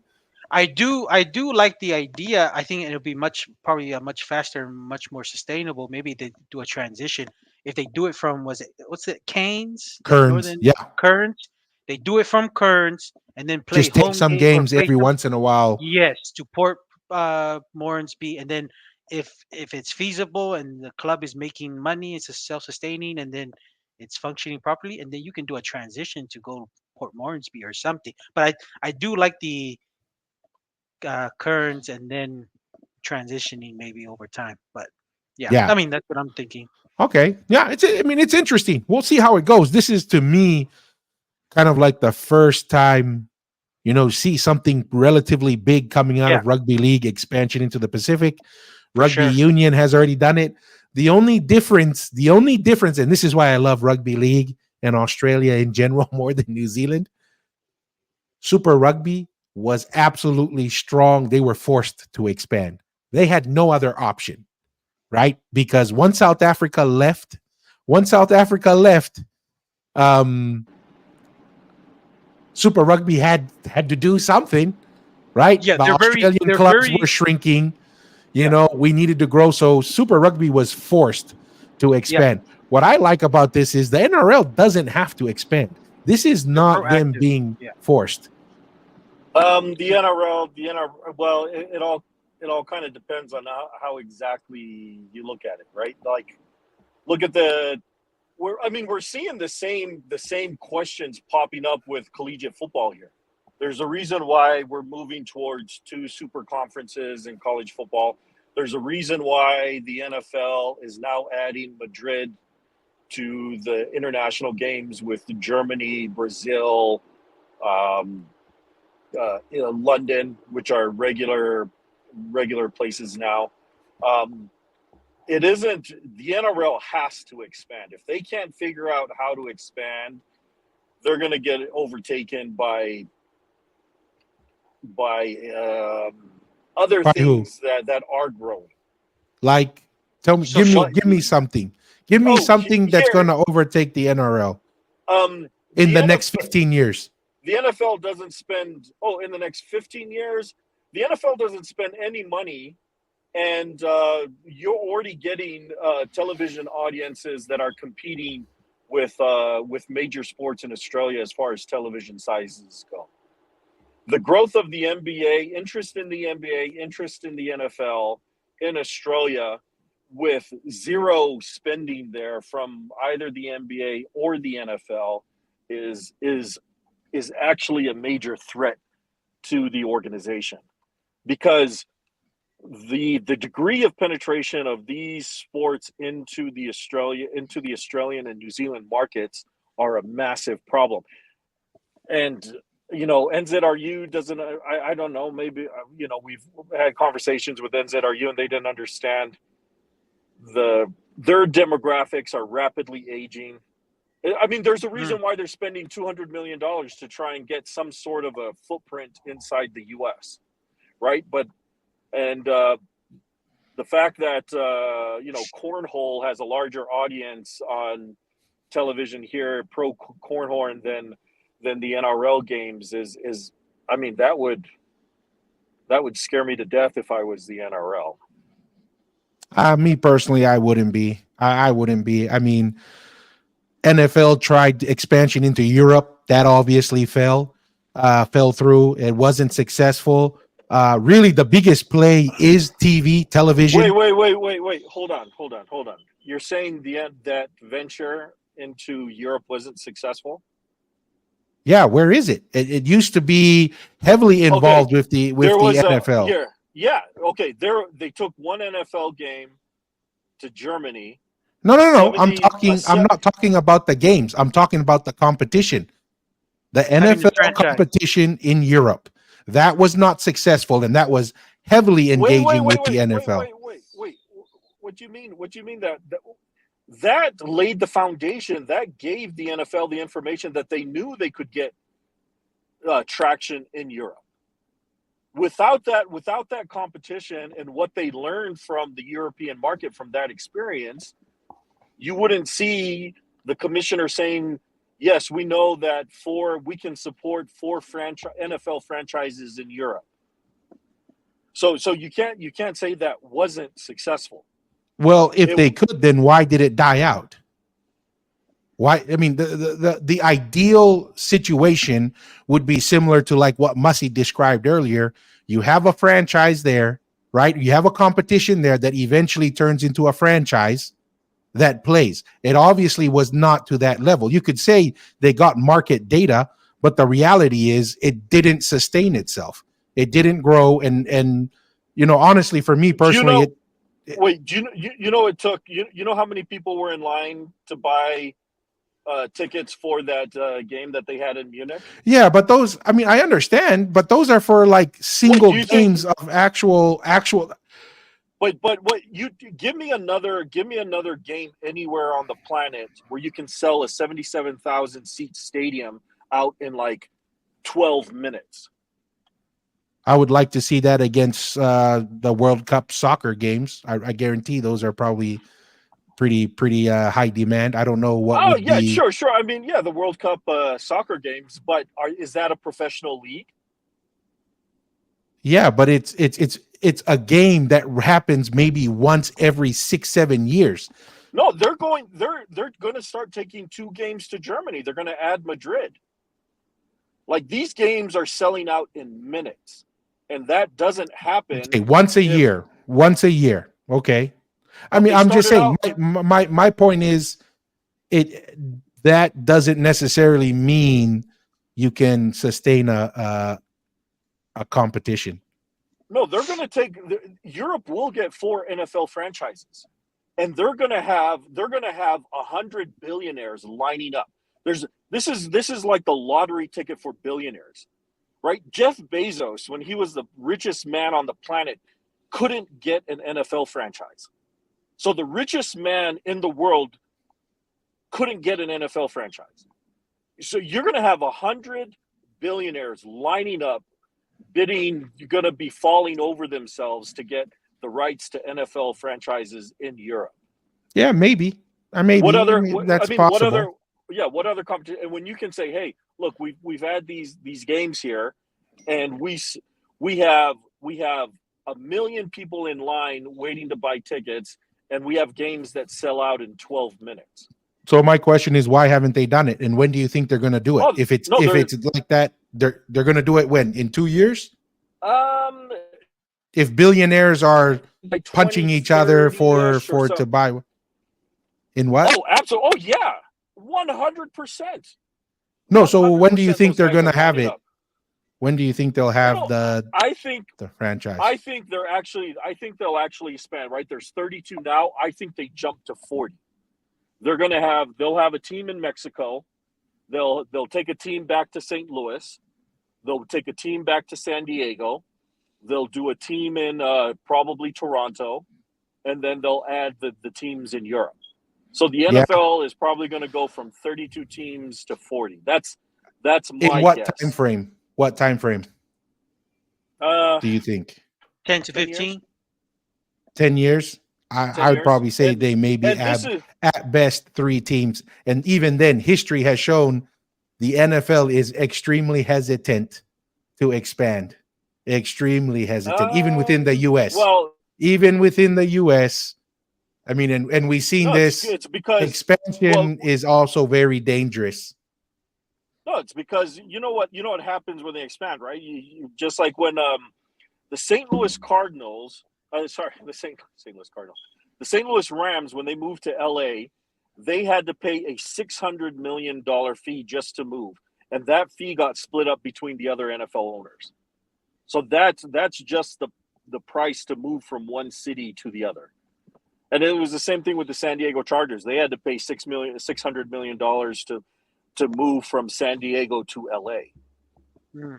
I do like the idea. I think it'll be probably a much faster and much more sustainable. Maybe they do a transition. If they do it from, what's it, Cairns? That Kearns, northern yeah. Kearns. They do it from Kearns and then play Just take home some game or games play every some, once in a while. yes, to Port Moresby, and then if it's feasible and the club is making money, it's a self-sustaining, and then it's functioning properly, and then you can do a transition to go to Port Moresby or something. But I do like currents and then transitioning maybe over time. But yeah, Yeah. I mean that's what I'm thinking. Okay. Yeah. It's interesting. We'll see how it goes. This is to me kind of like the first time, see something relatively big coming out Yeah, of rugby league expansion into the Pacific. for Rugby sure. union has already done it. The only difference, and this is why I love rugby league and Australia in general more than New Zealand. Super Rugby was absolutely strong. They were forced to expand. They had no other option, right? Because once South Africa left, um, Super Rugby had to do something, right? Yeah, The Australian they're clubs were very shrinking. yeah, We needed to grow, so Super Rugby was forced to yeah. expand. What I like about this is the NRL doesn't have to expand. This is They're not them proactive. being Yeah, forced. The NRL. Well, it all kind of depends on how exactly you look at it, right? Like, look at we're seeing the same questions popping up with collegiate football here. There's a reason why we're moving towards 2 super conferences in college football. There's a reason why the NFL is now adding Madrid to the international games with Germany, Brazil, um, London, which are regular places now. Um, it isn't the NRL has to expand. If they can't figure out how to expand, they're going to get overtaken by other By who? things that are growing. Like, tell me, so give me, short. give me something. Give me something that's going Here, to overtake the NRL in the the next NFL, 15 years. the NFL doesn't spend. Oh, in the next 15 years, the NFL doesn't spend any money, and you're already getting television audiences that are competing with major sports in Australia as far as television sizes go. The growth of the NBA, interest in the NBA, interest in the NFL in Australia, with zero spending there from either the NBA or the NFL, is actually a major threat to the organization, because the degree of penetration of these sports into the Australian and New Zealand markets are a massive problem. And NZRU doesn't. I don't know. Maybe we've had conversations with NZRU and they didn't understand their demographics are rapidly aging. I mean, there's a reason why they're spending $200 million to try and get some sort of a footprint inside the U.S. Right, and the fact that cornhole has a larger audience on television here, pro cornhole, than the NRL games is I mean, that would scare me to death if I was the NRL. Me personally, I wouldn't be. I wouldn't be. I mean, NFL tried expansion into Europe. That obviously fell through. It wasn't successful. Really, the biggest play is television. Wait. Hold on. You're saying that venture into Europe wasn't successful? Yeah, where is it? It used to be heavily involved with the NFL. Yeah. Okay. They took one NFL game to Germany. No. I'm not talking about the games. I'm talking about the competition. The NFL competition in Europe. That was not successful, and that was heavily engaging with the NFL. Wait. What do you mean? What do you mean that laid the foundation? That gave the NFL the information that they knew they could get traction in Europe. Without that competition and what they learned from the European market from that experience, you wouldn't see the commissioner saying, yes, we know that we can support 4 NFL franchises in Europe. So you can't say that wasn't successful. Well, if they could, then why did it die out? Why? I mean, the ideal situation would be similar to like what Mussy described earlier. You have a franchise there, right? You have a competition there that eventually turns into a franchise that plays. It obviously was not to that level. You could say they got market data, but the reality is it didn't sustain itself. It didn't grow, and honestly, for me personally, Wait, do you know it took you know how many people were in line to buy tickets for that game that they had in Munich? yeah, but those, I mean, I understand, but those are for like single games of actual. But what you give me another game anywhere on the planet where you can sell a 77,000 seat stadium out in like 12 minutes. I would like to see that against the World Cup soccer games. I guarantee those are probably pretty high demand. I don't know what would be. Sure. I mean, yeah, the World Cup soccer games, but is that a professional league? Yeah, but it's a game that happens maybe once every 6-7 years. No, they're going to start taking 2 games to Germany. They're going to add Madrid. Like, these games are selling out in minutes, and that doesn't happen. Okay, once a year. Okay. I mean, I'm just saying. My point is, that doesn't necessarily mean you can sustain a competition. No, they're going to take Europe will get 4 NFL franchises, and they're going to have 100 billionaires lining up. This is like the lottery ticket for billionaires, right? Jeff Bezos, when he was the richest man on the planet, couldn't get an NFL franchise. So the richest man in the world couldn't get an NFL franchise. So you're going to have 100 billionaires lining up, bidding, you're going to be falling over themselves to get the rights to NFL franchises in Europe. Yeah, maybe. That's possible. What other competition? And when you can say, hey, look, we've had these games here, and we have 1 million people in line waiting to buy tickets, and we have games that sell out in 12 minutes. So my question is, why haven't they done it? And when do you think they're going to do it? If it's like that, they're going to do it when? In 2 years? If billionaires are like punching each other to buy, in what? Oh, absolutely. Oh, yeah, 100%. No. So when do you think they're going to have it? When do you think they'll have the franchise? I think they'll actually expand. Right, there's 32 now. I think they jump to 40. They'll have a team in Mexico. They'll take a team back to St. Louis. They'll take a team back to San Diego. They'll do a team in probably Toronto, and then they'll add the teams in Europe. So the NFL is probably going to go from 32 teams to 40. That's my in what guess. time frame? What time frame? Do you think? 10 to 15. 10 years? I would probably say they maybe at best 3 teams. And even then, history has shown the NFL is extremely hesitant to expand. Extremely hesitant, even within the U.S. Well, even within the U.S., I mean, and we've seen this. It's because expansion is also very dangerous. No, it's because you know what happens when they expand, right? You just like when the St. Louis Cardinals. The St. Louis Rams, when they moved to LA, they had to pay a $600 million fee just to move, and that fee got split up between the other NFL owners. So that's just the price to move from one city to the other. And it was the same thing with the San Diego Chargers. They had to pay $600 million to move from San Diego to LA.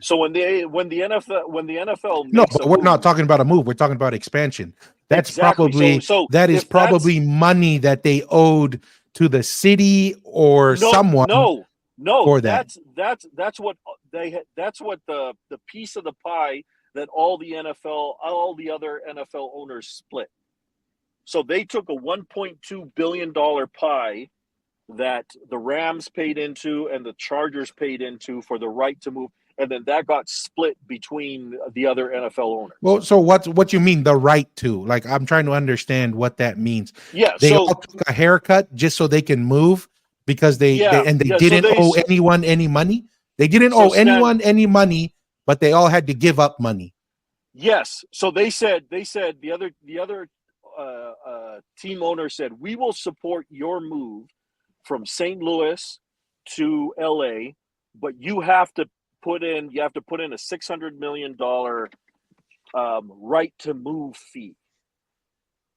So when the NFL no, but we're not talking about a move. We're talking about expansion. That's probably probably money that they owed to the city or someone. No. For that. That's what the piece of the pie that all the other NFL owners split. So they took a $1.2 billion pie that the Rams paid into and the Chargers paid into for the right to move. And then that got split between the other NFL owners. Well, so what you mean the right to? Like, I'm trying to understand what that means. Yeah, they all took a haircut just so they can move because they didn't owe anyone any money. They didn't owe anyone any money, but they all had to give up money. Yes. So they said the other team owner said, we will support your move from St. Louis to LA, but you have to put in a $600 million right to move fee.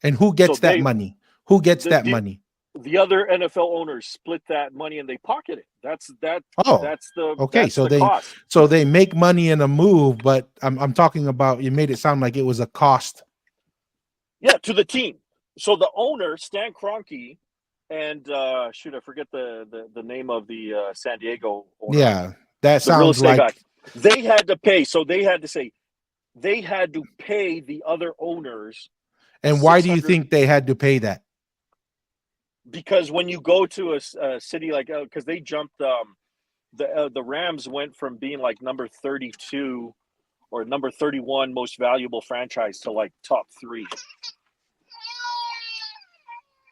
And who gets So that money? Who gets that the, money? The other NFL owners split that money and they pocket it. That's the Okay, that's the cost. so they make money in a move, but I'm talking about, you made it sound like it was a cost. Yeah, to the team. So the owner, Stan Kroenke, and I forget the name of the San Diego owner. Yeah, that the real sounds estate like guy. They had to pay. So they had to pay the other owners. And why do you 600 think they had to pay that? Because when you go to a city like, because they jumped, the Rams went from being like number 32 or number 31 most valuable franchise to like top 3.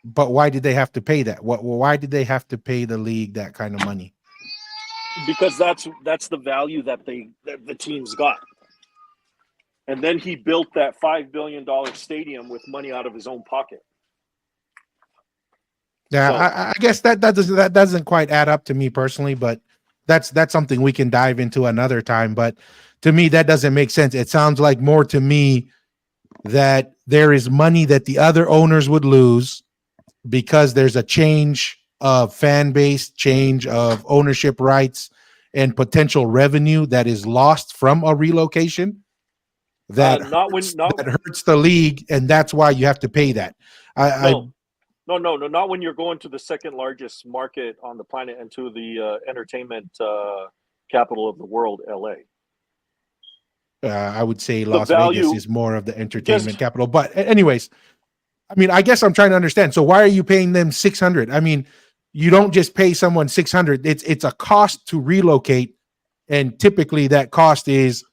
But why did they have to pay that? Why did they have to pay the league that kind of money? Because that's the value that the teams got. And then he built that $5 billion stadium with money out of his own pocket. Yeah, So, I guess that doesn't quite add up to me personally, but that's something we can dive into another time. But to me, that doesn't make sense. It sounds like more to me that there is money that the other owners would lose because there's a change of fan base, change of ownership rights, and potential revenue that is lost from a relocation. That hurts the league, and that's why you have to pay that. No, not when you're going to the second largest market on the planet and to the entertainment capital of the world, LA. I would say Las Vegas is more of the entertainment capital. But anyways, I mean, I guess I'm trying to understand. So why are you paying them $600? I mean, you don't just pay someone $600. It's a cost to relocate, and typically that cost is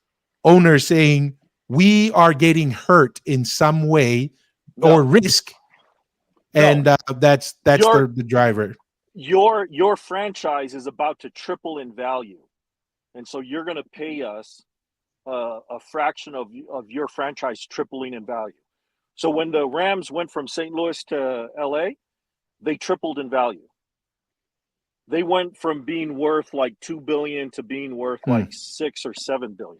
owners saying we are getting hurt in some way or risk. And that's the driver. Your franchise is about to triple in value, and so you're going to pay us a fraction of your franchise tripling in value. So when the Rams went from St. Louis to LA, they tripled in value. They went from being worth like $2 billion to being worth like $6 or $7 billion.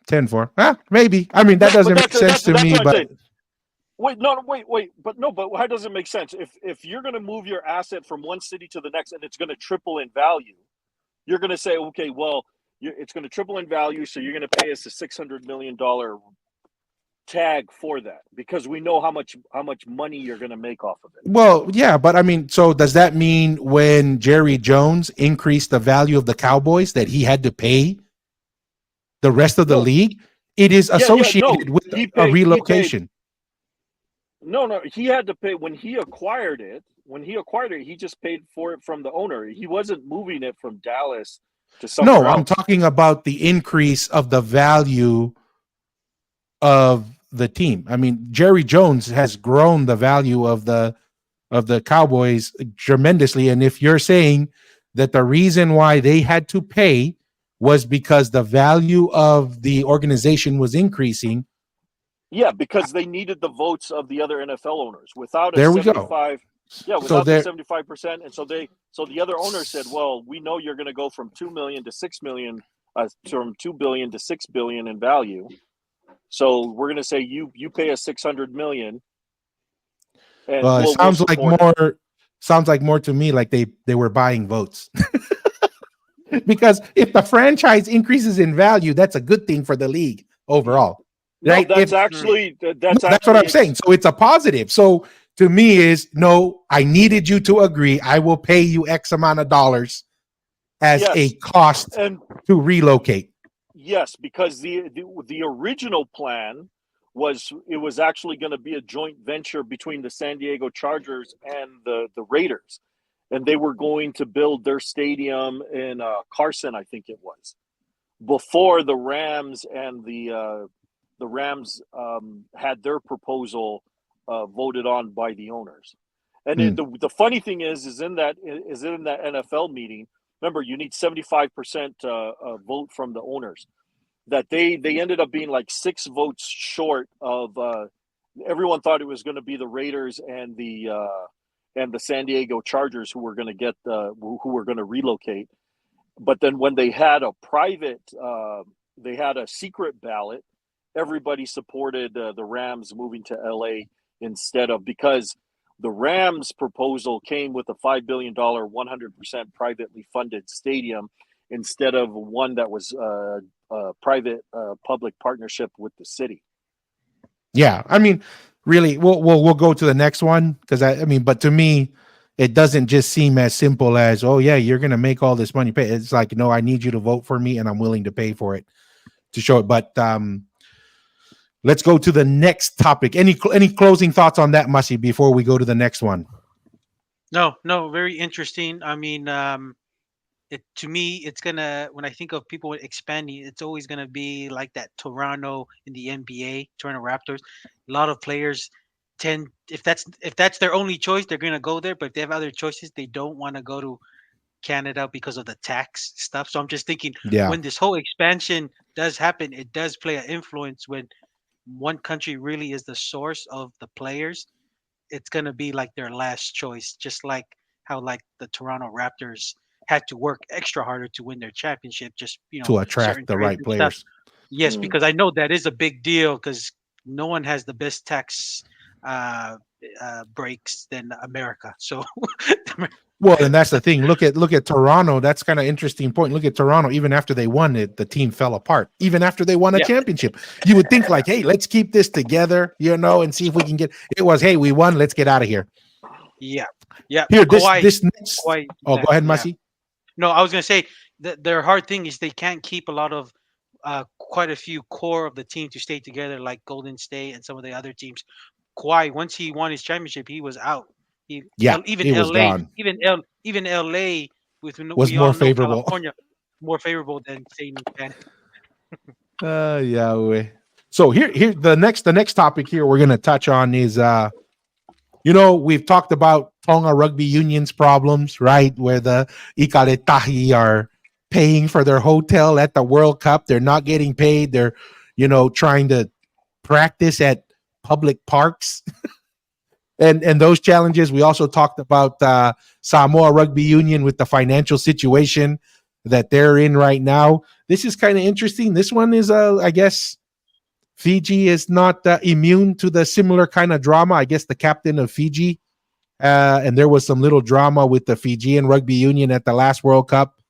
10-4. Maybe. I mean, that doesn't make sense to me, but. Wait, but how does it make sense? If you're going to move your asset from one city to the next and it's going to triple in value, you're going to say, okay, well, it's going to triple in value, so you're going to pay us a $600 million tag for that because we know how much money you're going to make off of it. Well, yeah, but I mean, so does that mean when Jerry Jones increased the value of the Cowboys that he had to pay the rest of the league? It is associated with a relocation. No, he had to pay when he acquired it. He just paid for it from the owner. He wasn't moving it from Dallas to somewhere else. No, I'm talking about the increase of the value of the team. I mean, Jerry Jones has grown the value of the Cowboys tremendously. And if you're saying that the reason why they had to pay was because the value of the organization was increasing. Yeah, because they needed the votes of the other NFL owners. Without a there we 75, go. Yeah, without the 75%, and so the other owners said, "Well, we know you're going to go from $2 million to $6 million, from $2 billion to $6 billion in value. So we're going to say you pay us $600 million." And it sounds like more to me like they were buying votes. Because if the franchise increases in value, that's a good thing for the league overall. Right? No, that's what I'm saying. So it's a positive. So to me is, no, I needed you to agree. I will pay you X amount of dollars as a cost to relocate. Yes, because the original plan was it was actually going to be a joint venture between the San Diego Chargers and the Raiders. And they were going to build their stadium in Carson, I think it was, before the Rams and the Rams had their proposal voted on by the owners. And the funny thing is in that NFL meeting, remember, you need 75% vote from the owners. That they ended up being like 6 votes short of. Everyone thought it was going to be the Raiders and the San Diego Chargers who were going to get who were going to relocate, But then when they had a they had a secret ballot, everybody supported the Rams moving to LA instead of, because the Rams proposal came with a $5 billion, 100% privately funded stadium instead of one that was a private public partnership with the city. Yeah, I mean, really, we'll go to the next one because I mean, but to me, it doesn't just seem as simple as, oh yeah, you're gonna make all this money pay. It's like, no, I need you to vote for me, and I'm willing to pay for it to show it. But let's go to the next topic. Any closing thoughts on that, Mussy, before we go to the next one? No, very interesting. I mean, to me, it's gonna, when I think of people expanding, it's always gonna be like that Toronto in the NBA, Toronto Raptors. A lot of players tend, if that's their only choice, they're gonna go there. But if they have other choices, they don't want to go to Canada because of the tax stuff. So I'm just thinking, Yeah, when this whole expansion does happen, it does play an influence. When one country really is the source of the players, it's gonna be like their last choice, just like how like the Toronto Raptors had to work extra harder to win their championship, just to certain attract the trades right and stuff. players. Yes, because I know that is a big deal because no one has the best tax uh, breaks than America. So Well, and that's the thing. Look at Toronto. That's kind of interesting point. Look at Toronto. Even after they won it, the team fell apart. Even after they won a yeah, championship, you would think like, hey, let's keep this together, and see if we can get. It was, hey, we won. Let's get out of here. yeah, Here, Kawhi, this next. Kawhi, Oh, go left. ahead, Yeah. Mussy. No, I was gonna say that their hard thing is they can't keep a lot of quite a few core of the team to stay together, like Golden State and some of the other teams. Kawhi, once he won his championship, he was out. Yeah, Even he was LA, gone. even LA, with Was we more all know favorable. California, more favorable than staying in Canada. Yeah. So here the next topic here we're gonna touch on is we've talked about Tonga Rugby Union's problems, right? Where the Ikaletahi are paying for their hotel at the World Cup. They're not getting paid. They're, trying to practice at public parks. and those challenges. We also talked about Samoa Rugby Union with the financial situation that they're in right now. This is kind of interesting. This one is, I guess, Fiji is not immune to the similar kind of drama. I guess the captain of Fiji, and there was some little drama with the Fijian Rugby Union at the last World Cup.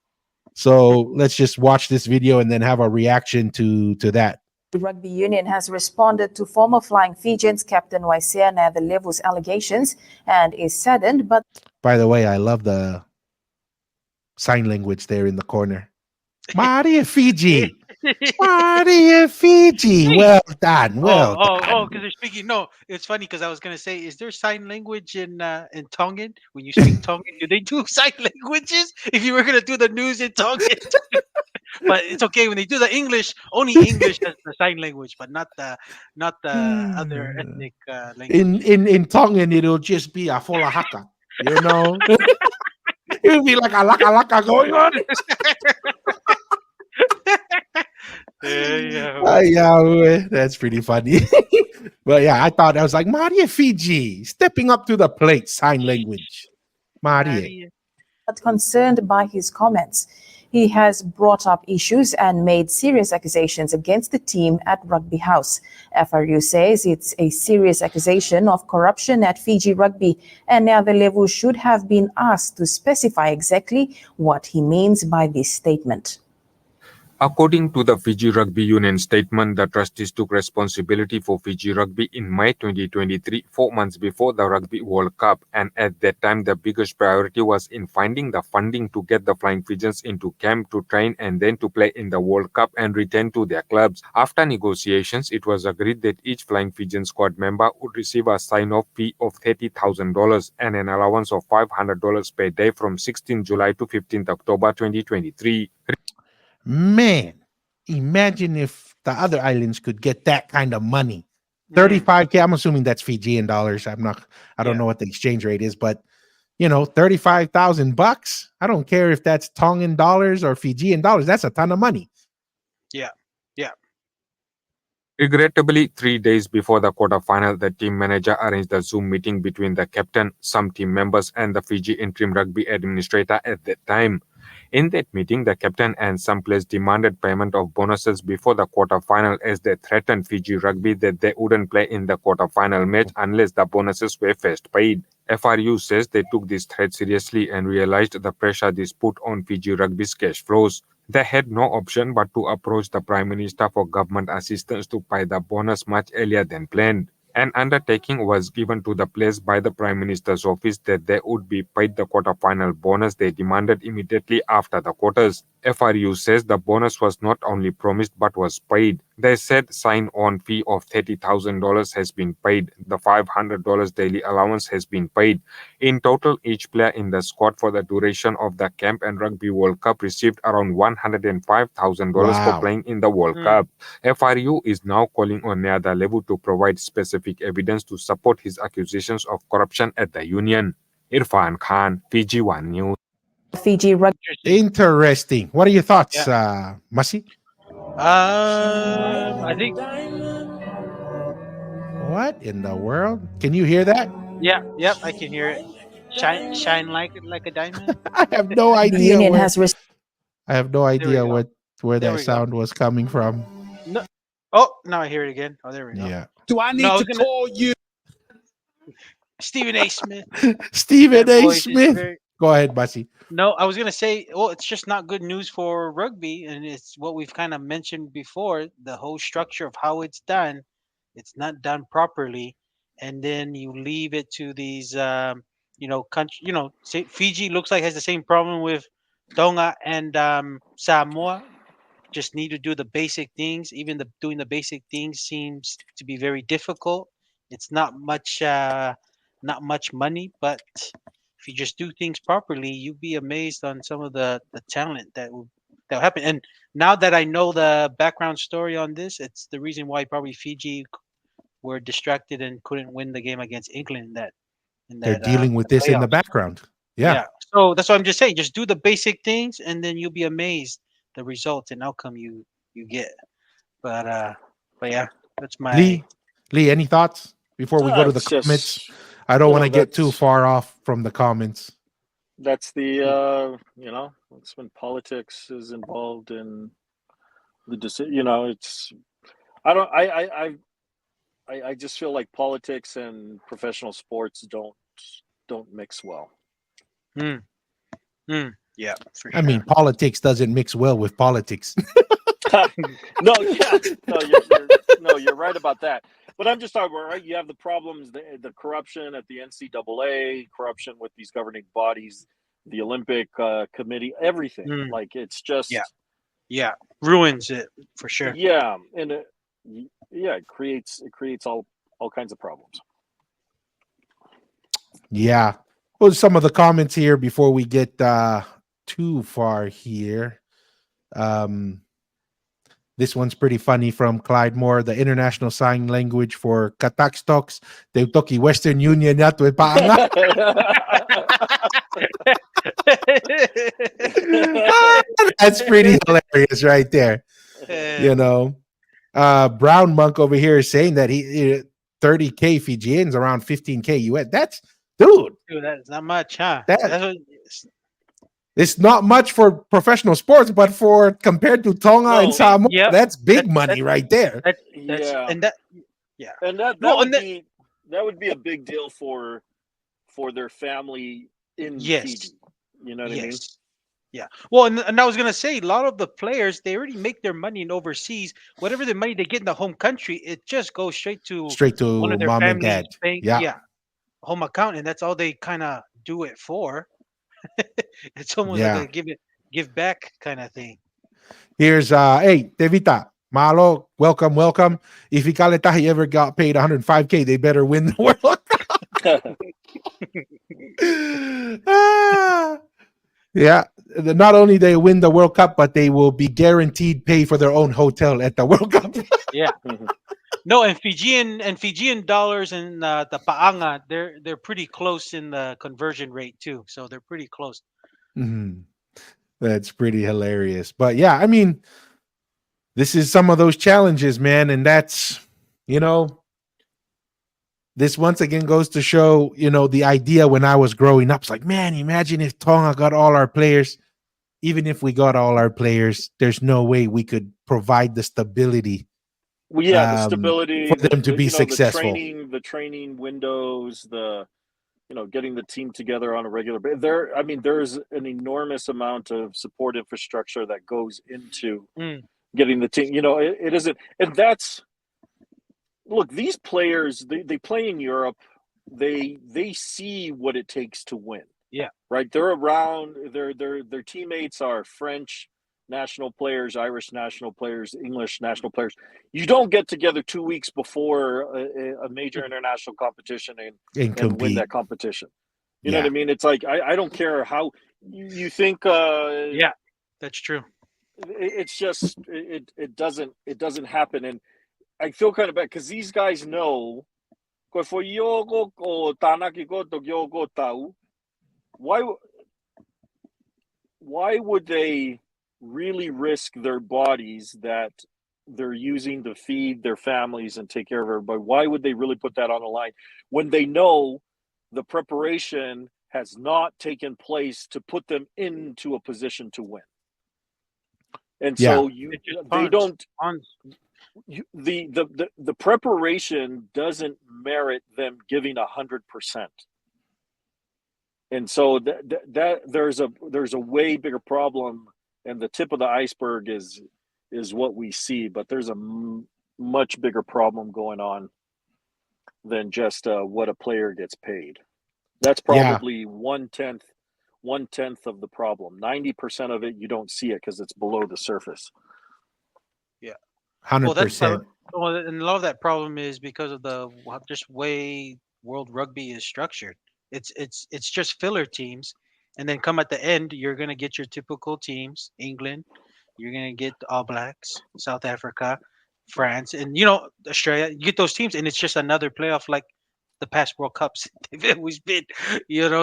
So let's just watch this video and then have a reaction to that. The Rugby Union has responded to former Flying Fijians captain Waisea Nathalevu's allegations and is saddened, but By the way, I love the sign language there in the corner. Maria Fiji. Maria Fiji. Well done. Well done. Because they're speaking. No, it's funny because I was gonna say, is there sign language in Tongan when you speak Tongan? Do they do sign languages? If you were gonna do the news in Tongan, but it's okay when they do the English. Only English has the sign language, but not the other ethnic language. In Tongan, it'll just be a fola haka. It'll be like a laka going on. Yeah, that's pretty funny. But yeah, I was like, Maria Fiji stepping up to the plate, sign language. Maria. concerned by his comments. He has brought up issues and made serious accusations against the team at Rugby House. FRU says it's a serious accusation of corruption at Fiji Rugby, and Nathalevu should have been asked to specify exactly what he means by this statement. According to the Fiji Rugby Union statement, the trustees took responsibility for Fiji Rugby in May 2023, 4 months before the Rugby World Cup, and at that time the biggest priority was in finding the funding to get the Flying Fijians into camp to train and then to play in the World Cup and return to their clubs. After negotiations, it was agreed that each Flying Fijian squad member would receive a sign-off fee of $30,000 and an allowance of $500 per day from 16 July to 15 October 2023. Man, imagine if the other islands could get that kind of money. 35K, I'm assuming that's Fijian dollars. I don't know what the exchange rate is, but $35,000. I don't care if that's Tongan dollars or Fijian dollars. That's a ton of money. Yeah. Regrettably, 3 days before the quarterfinal, the team manager arranged a Zoom meeting between the captain, some team members, and the Fiji interim rugby administrator at that time. In that meeting, the captain and some players demanded payment of bonuses before the quarterfinal as they threatened Fiji Rugby that they wouldn't play in the quarterfinal match unless the bonuses were first paid. FRU says they took this threat seriously and realized the pressure this put on Fiji Rugby's cash flows. They had no option but to approach the Prime Minister for government assistance to pay the bonus much earlier than planned. An undertaking was given to the players by the Prime Minister's office that they would be paid the quarterfinal bonus they demanded immediately after the quarters. FRU says the bonus was not only promised but was paid. They said sign-on fee of $30,000 has been paid. The $500 daily allowance has been paid. In total, each player in the squad for the duration of the Camp and Rugby World Cup received around $105,000 for Wow. playing in the World Cup. FRU is now calling on Neada Levu to provide specific evidence to support his accusations of corruption at the union. Irfan Khan, Fiji One News. Fiji Rugby. Interesting. What are your thoughts, Masi? I think What in the world? Can you hear that? yep, I can hear it. Shine like a diamond. I have no The idea. union Where, has I have no we idea go. where There that we go. sound was coming from. No. Oh, now I hear it again. Oh, there we go. Yeah. Do I need No, I to was gonna- call you? Stephen A. Smith. Stephen That A. voice is Smith. very- Go ahead, Masi. No, I was gonna say, well, it's just not good news for rugby, and it's what we've kind of mentioned before. The whole structure of how it's done, it's not done properly, and then you leave it to these, country. Say Fiji looks like has the same problem with Tonga and Samoa. Just need to do the basic things. Even doing the basic things seems to be very difficult. It's not much money, but if you just do things properly, you'd be amazed on some of the talent that will happen. And now that I know the background story on this, it's the reason why probably Fiji were distracted and couldn't win the game against England. They're dealing with this in the playoffs. background. Yeah. So that's what I'm just saying. Just do the basic things, and then you'll be amazed the results and outcome you get. But yeah, that's my Lee, any thoughts before we go to the It's just, comments? I don't you want to know, get too that's- far off from the comments. That's the it's when politics is involved in the decision. It's I don't I just feel like politics and professional sports don't mix well. yeah. For I mean, politics doesn't mix well with politics. No, you're right about that. But I'm just talking about, right? You have the problems, the corruption at the NCAA, corruption with these governing bodies, the Olympic committee, everything. Like it's just yeah, ruins it for sure. Yeah, and it creates all kinds of problems. Yeah. Well, some of the comments here before we get too far here. This one's pretty funny from Clyde Moore. The international sign language for Katak stocks, they toki Western Union at we paanga. That's pretty hilarious right there. Brown Monk over here is saying that he 30K Fijians around 15K US. That's dude, that's not much, huh? It's not much for professional sports, but for compared to Tonga and Samoa, that's big money right there. And that would be a big deal for their family in Fiji. You know what I mean? Yeah. Well, and I was gonna say, a lot of the players, they already make their money in overseas. Whatever the money they get in the home country, it just goes straight to one of their mom and family's dad. bank, home account, and that's all they kind of do it for. It's almost like a give back kind of thing. Here's hey Tevita, Malo, welcome. If Ikaletahi ever got paid 105K, they better win the World Cup. Yeah, not only they win the World Cup, but they will be guaranteed pay for their own hotel at the World Cup. Yeah. No, and Fijian dollars and the paanga, they're pretty close in the conversion rate too. So they're pretty close. Mm-hmm. That's pretty hilarious. But yeah, I mean, this is some of those challenges, man, and that's this once again goes to show, the idea when I was growing up. It's like, man, imagine if Tonga got all our players. even if we got all our players, there's no way we could provide the stability. Well, yeah, the stability for them to be successful. the training windows, getting the team together on a regular basis. There's an enormous amount of support infrastructure that goes into getting the team. It isn't, and that's, look, these players, they play in Europe. They see what it takes to win. Yeah. Right. They're around. Their teammates are French national players, Irish national players, English national players. You don't get together 2 weeks before a major international competition and win that competition. You know what I mean? It's like, I don't care how you think. Yeah, that's true. It's just it doesn't happen, and I feel kind of bad because these guys know. Why would they really risk their bodies that they're using to feed their families and take care of everybody? Why would they really put that on the line when they know the preparation has not taken place to put them into a position to win? And so the preparation doesn't merit them giving 100%. And so that there's a way bigger problem, and the tip of the iceberg is what we see, but there's a much bigger problem going on than just what a player gets paid. That's probably 1/10 of the problem. 90% of it you don't see it because it's below the surface. Yeah, 100%. Well, and a lot of that problem is because of the just way World Rugby is structured. It's just filler teams, and then come at the end, you're gonna get your typical teams: England, you're gonna get All Blacks, South Africa, France, and Australia. You get those teams, and it's just another playoff like the past World Cups they've always been.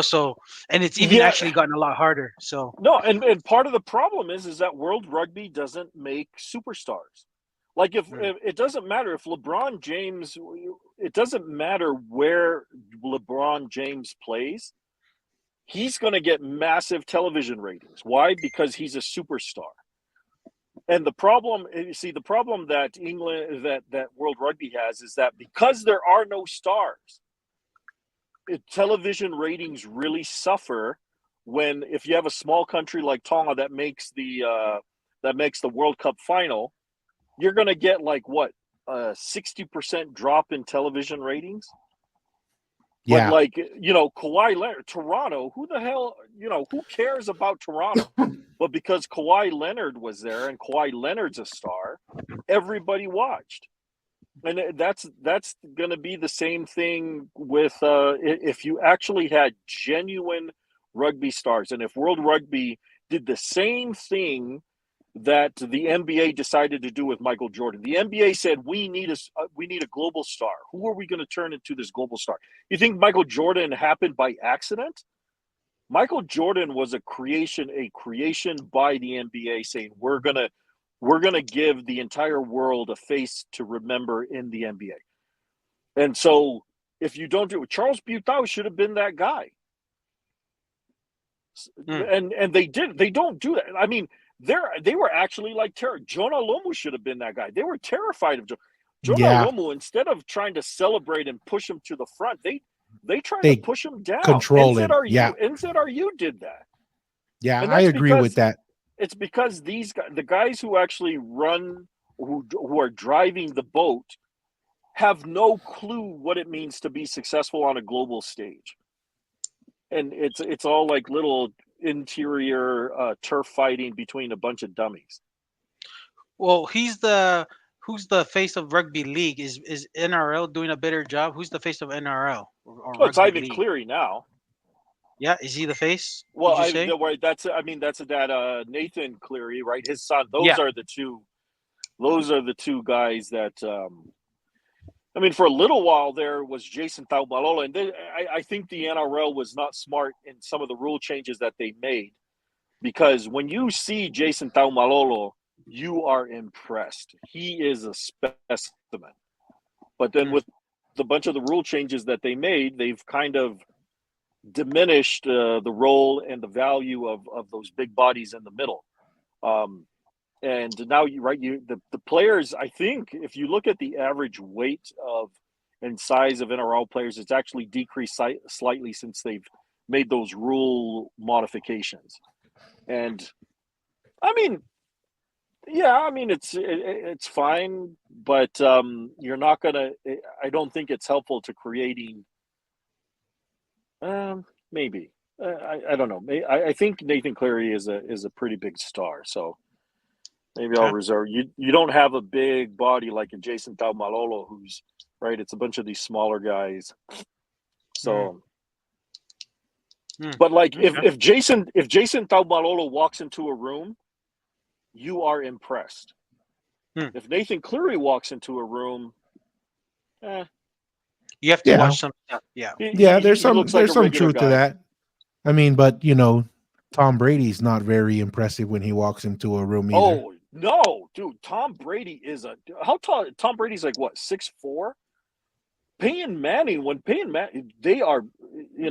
So, and it's even actually gotten a lot harder. So no, and part of the problem is that World Rugby doesn't make superstars. Like if it doesn't matter if LeBron James, it doesn't matter where LeBron James plays, he's going to get massive television ratings. Why? Because he's a superstar. And the problem that England, that World Rugby has is that because there are no stars, television ratings really suffer if you have a small country like Tonga that makes the World Cup final. You're going to get like what, 60% drop in television ratings. Yeah. But like, Kawhi Leonard, Toronto, who the hell, who cares about Toronto? But because Kawhi Leonard was there and Kawhi Leonard's a star, everybody watched. And that's going to be the same thing with if you actually had genuine rugby stars. And if World Rugby did the same thing that the NBA decided to do with Michael Jordan. The NBA said, we need a global star. Who are we going to turn into this global star? You think Michael Jordan happened by accident? Michael Jordan was a creation by the NBA saying, we're going to give the entire world a face to remember in the NBA. And so if you don't do it, Charles Butau should have been that guy. And they don't do that. I mean, they were actually like Jonah Lomu should have been that guy. They were terrified of Jonah Lomu. Instead of trying to celebrate and push him to the front, they tried to push him down. Control him. NZRU did that. Yeah, I agree with that. It's because the guys who actually run, who are driving the boat, have no clue what it means to be successful on a global stage. And it's all like little interior turf fighting between a bunch of dummies. Well, who's the face of rugby league? Is NRL doing a better job? Who's the face of NRL? It's Ivan Cleary now. Yeah, is he the face? Well, that's Nathan Cleary, right? His son. Those are the two. Those are the two guys that. For a little while there was Jason Taumalola, and I think the NRL was not smart in some of the rule changes that they made, because when you see Jason Taumalola, you are impressed. He is a specimen. But then with the bunch of the rule changes that they made, they've kind of diminished the role and the value of those big bodies in the middle. And now the players, I think if you look at the average weight and size of NRL players, it's actually decreased slightly since they've made those rule modifications. And I mean, yeah, I mean it's fine, but you're not gonna. I don't think it's helpful to creating. Maybe I don't know. I think Nathan Cleary is a pretty big star, so maybe I'll reserve. You don't have a big body like a Jason Taumalolo, who's right. It's a bunch of these smaller guys. So, but like if Jason Taumalolo walks into a room, you are impressed. If Nathan Cleary walks into a room, you have to watch some stuff. Yeah, there's some truth to that. I mean, but Tom Brady's not very impressive when he walks into a room either. Oh no, dude! Tom Brady is how tall? Tom Brady's like what, 6'4"? Peyton Manning. They are,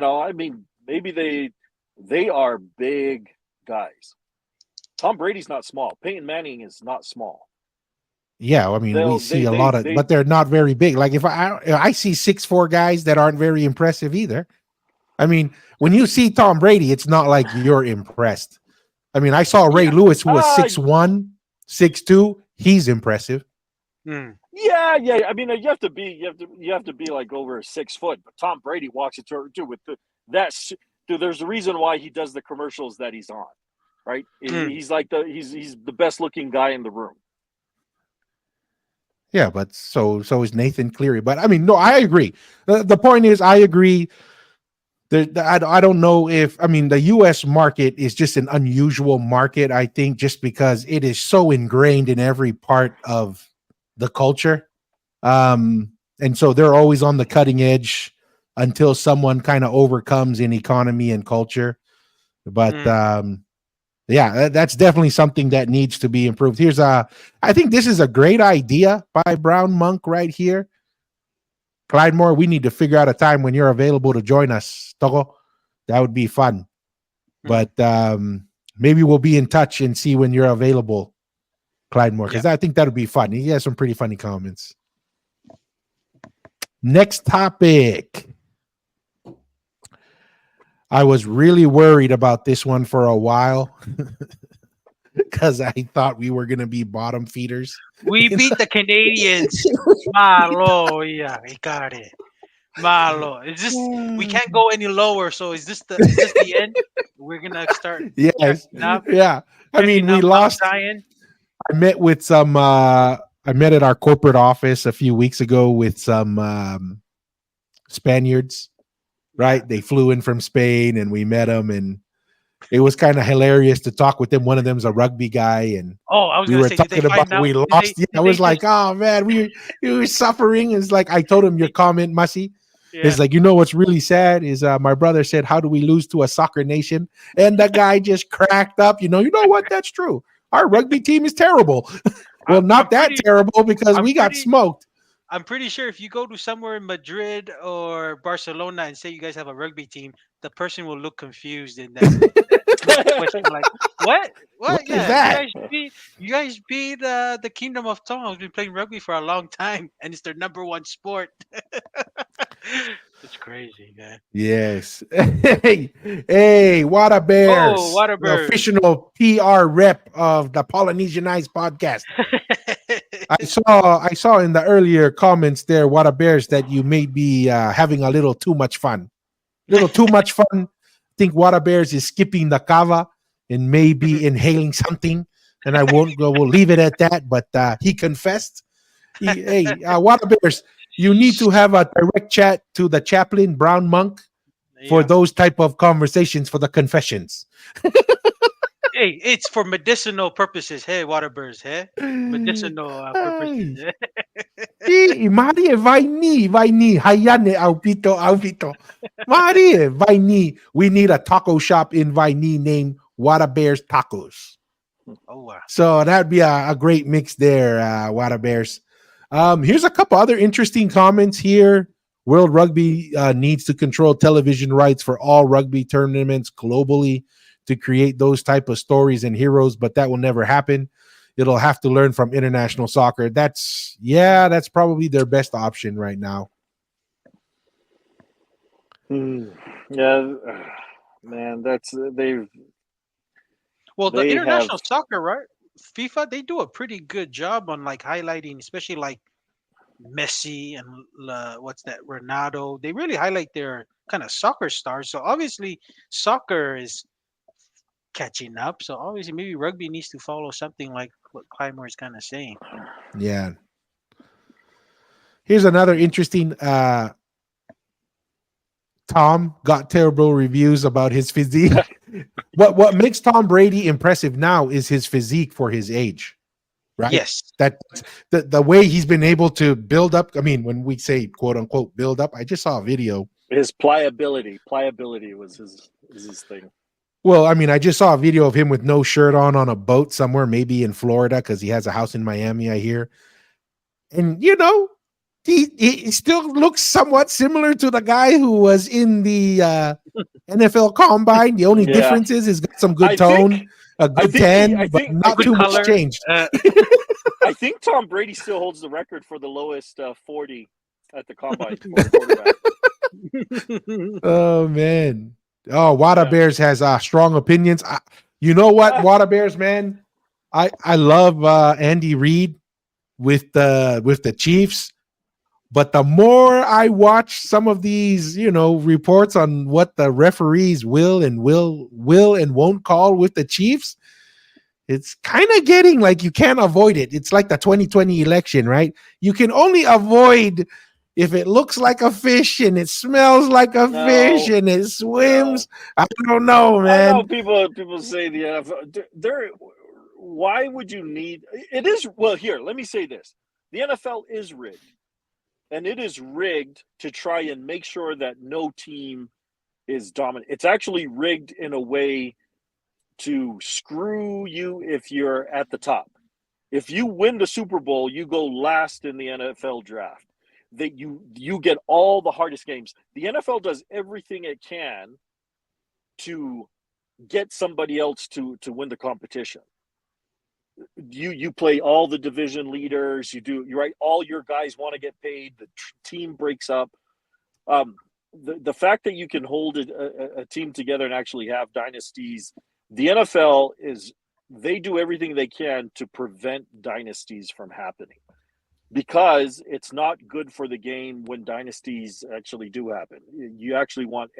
I mean, maybe they are big guys. Tom Brady's not small. Peyton Manning is not small. Yeah, I mean, we see a lot of, but they're not very big. Like if I see 6'4" guys that aren't very impressive either. I mean, when you see Tom Brady, it's not like you're impressed. I mean, I saw Ray Lewis, who was 6'1", 6'2". He's impressive. Yeah. I mean, you have to be like over 6 foot. But Tom Brady walks into it with dude. There's a reason why he does the commercials that he's on, right? He's like he's the best looking guy in the room. Yeah, but so is Nathan Cleary. But I mean, no, I agree. The point is, I agree. I don't know if, I mean, the U.S. market is just an unusual market, I think, just because it is so ingrained in every part of the culture. And so they're always on the cutting edge until someone kind of overcomes in economy and culture. But yeah, that's definitely something that needs to be improved. I think this is a great idea by Brown Monk right here. Clyde Moore, we need to figure out a time when you're available to join us, Togo. That would be fun. But maybe we'll be in touch and see when you're available, Clyde Moore, because I think that would be fun. He has some pretty funny comments. Next topic. I was really worried about this one for a while because I thought we were going to be bottom feeders. We beat the Canadians. Malo, yeah, we got it. Malo. Is this? We can't go any lower. So is this the end? We're gonna start. Yes. Yeah. I mean, we lost. I met with some. I met at our corporate office a few weeks ago with some Spaniards. Right? They flew in from Spain, and we met them, and it was kind of hilarious to talk with them. One of them's a rugby guy, and we were talking about we lost. I was like, oh man, we were suffering. It's like I told him your comment, Mussy. It's like, what's really sad is my brother said, how do we lose to a soccer nation? And the guy just cracked up. You know what? That's true. Our rugby team is terrible. Well, not that terrible because we got smoked. I'm pretty sure if you go to somewhere in Madrid or Barcelona and say you guys have a rugby team, the person will look confused and then question like, what? What is that? You guys beat the Kingdom of Tonga, who's been playing rugby for a long time, and it's their number one sport. It's crazy, man. Yes. Hey, Water Bears. Oh, Water Bears. The official PR rep of the Polynesianized podcast. I saw in the earlier comments there, Water Bears, that you may be having a little too much fun. I think Water Bears is skipping the kava and maybe inhaling something. And I won't go. We'll leave it at that. But he confessed. Water Bears, you need to have a direct chat to the chaplain, Brown Monk, for those type of conversations, for the confessions. Hey, it's for medicinal purposes. Hey, Water Bears, hey? Medicinal purposes. Marie, vai ni, hayane aupito. Marie, vai ni. We need a taco shop in Vaini named Water Bears Tacos. Oh, wow. So that'd be a great mix there, Water Bears. Here's a couple other interesting comments here. World Rugby needs to control television rights for all rugby tournaments globally to create those type of stories and heroes, but that will never happen. It'll have to learn from international soccer. That's probably their best option right now. Yeah, man, they've. Well, the They international have. soccer, right? FIFA, they do a pretty good job on like highlighting, especially like Messi and what's that, Ronaldo. They really highlight their kind of soccer stars. So obviously, soccer is catching up. So obviously, maybe rugby needs to follow something like what Clymer is kind of saying. Yeah. Here's another interesting. Tom got terrible reviews about his physique. What makes Tom Brady impressive now is his physique for his age, right? Yes. That the way he's been able to build up. I mean, when we say quote unquote build up, I just saw a video. His pliability was his thing. Well, I mean, I just saw a video of him with no shirt on a boat somewhere, maybe in Florida, because he has a house in Miami, I hear. And he still looks somewhat similar to the guy who was in the NFL Combine. The only difference is he's got some good tone, a good tan, but not too much changed. I think Tom Brady still holds the record for the lowest 40 at the Combine for a quarterback. Oh, man. Oh, Wada Bears has strong opinions. You know what, Wada Bears, man? I love Andy Reid with the Chiefs. But the more I watch some of these, reports on what the referees will and won't call with the Chiefs, it's kind of getting like you can't avoid it. It's like the 2020 election, right? You can only avoid if it looks like a fish and it smells like a fish and it swims. No. I don't know, man. I know people say the NFL. Why would you need it? Is well, here, let me say this. The NFL is rigged. And it is rigged to try and make sure that no team is dominant. It's actually rigged in a way to screw you if you're at the top. If you win the Super Bowl, you go last in the NFL draft. That you get all the hardest games. The NFL does everything it can to get somebody else to win the competition. You play all the division leaders. You're right. All your guys want to get paid. The team breaks up. The fact that you can hold a team together and actually have dynasties. The NFL they do everything they can to prevent dynasties from happening because it's not good for the game when dynasties actually do happen. You actually want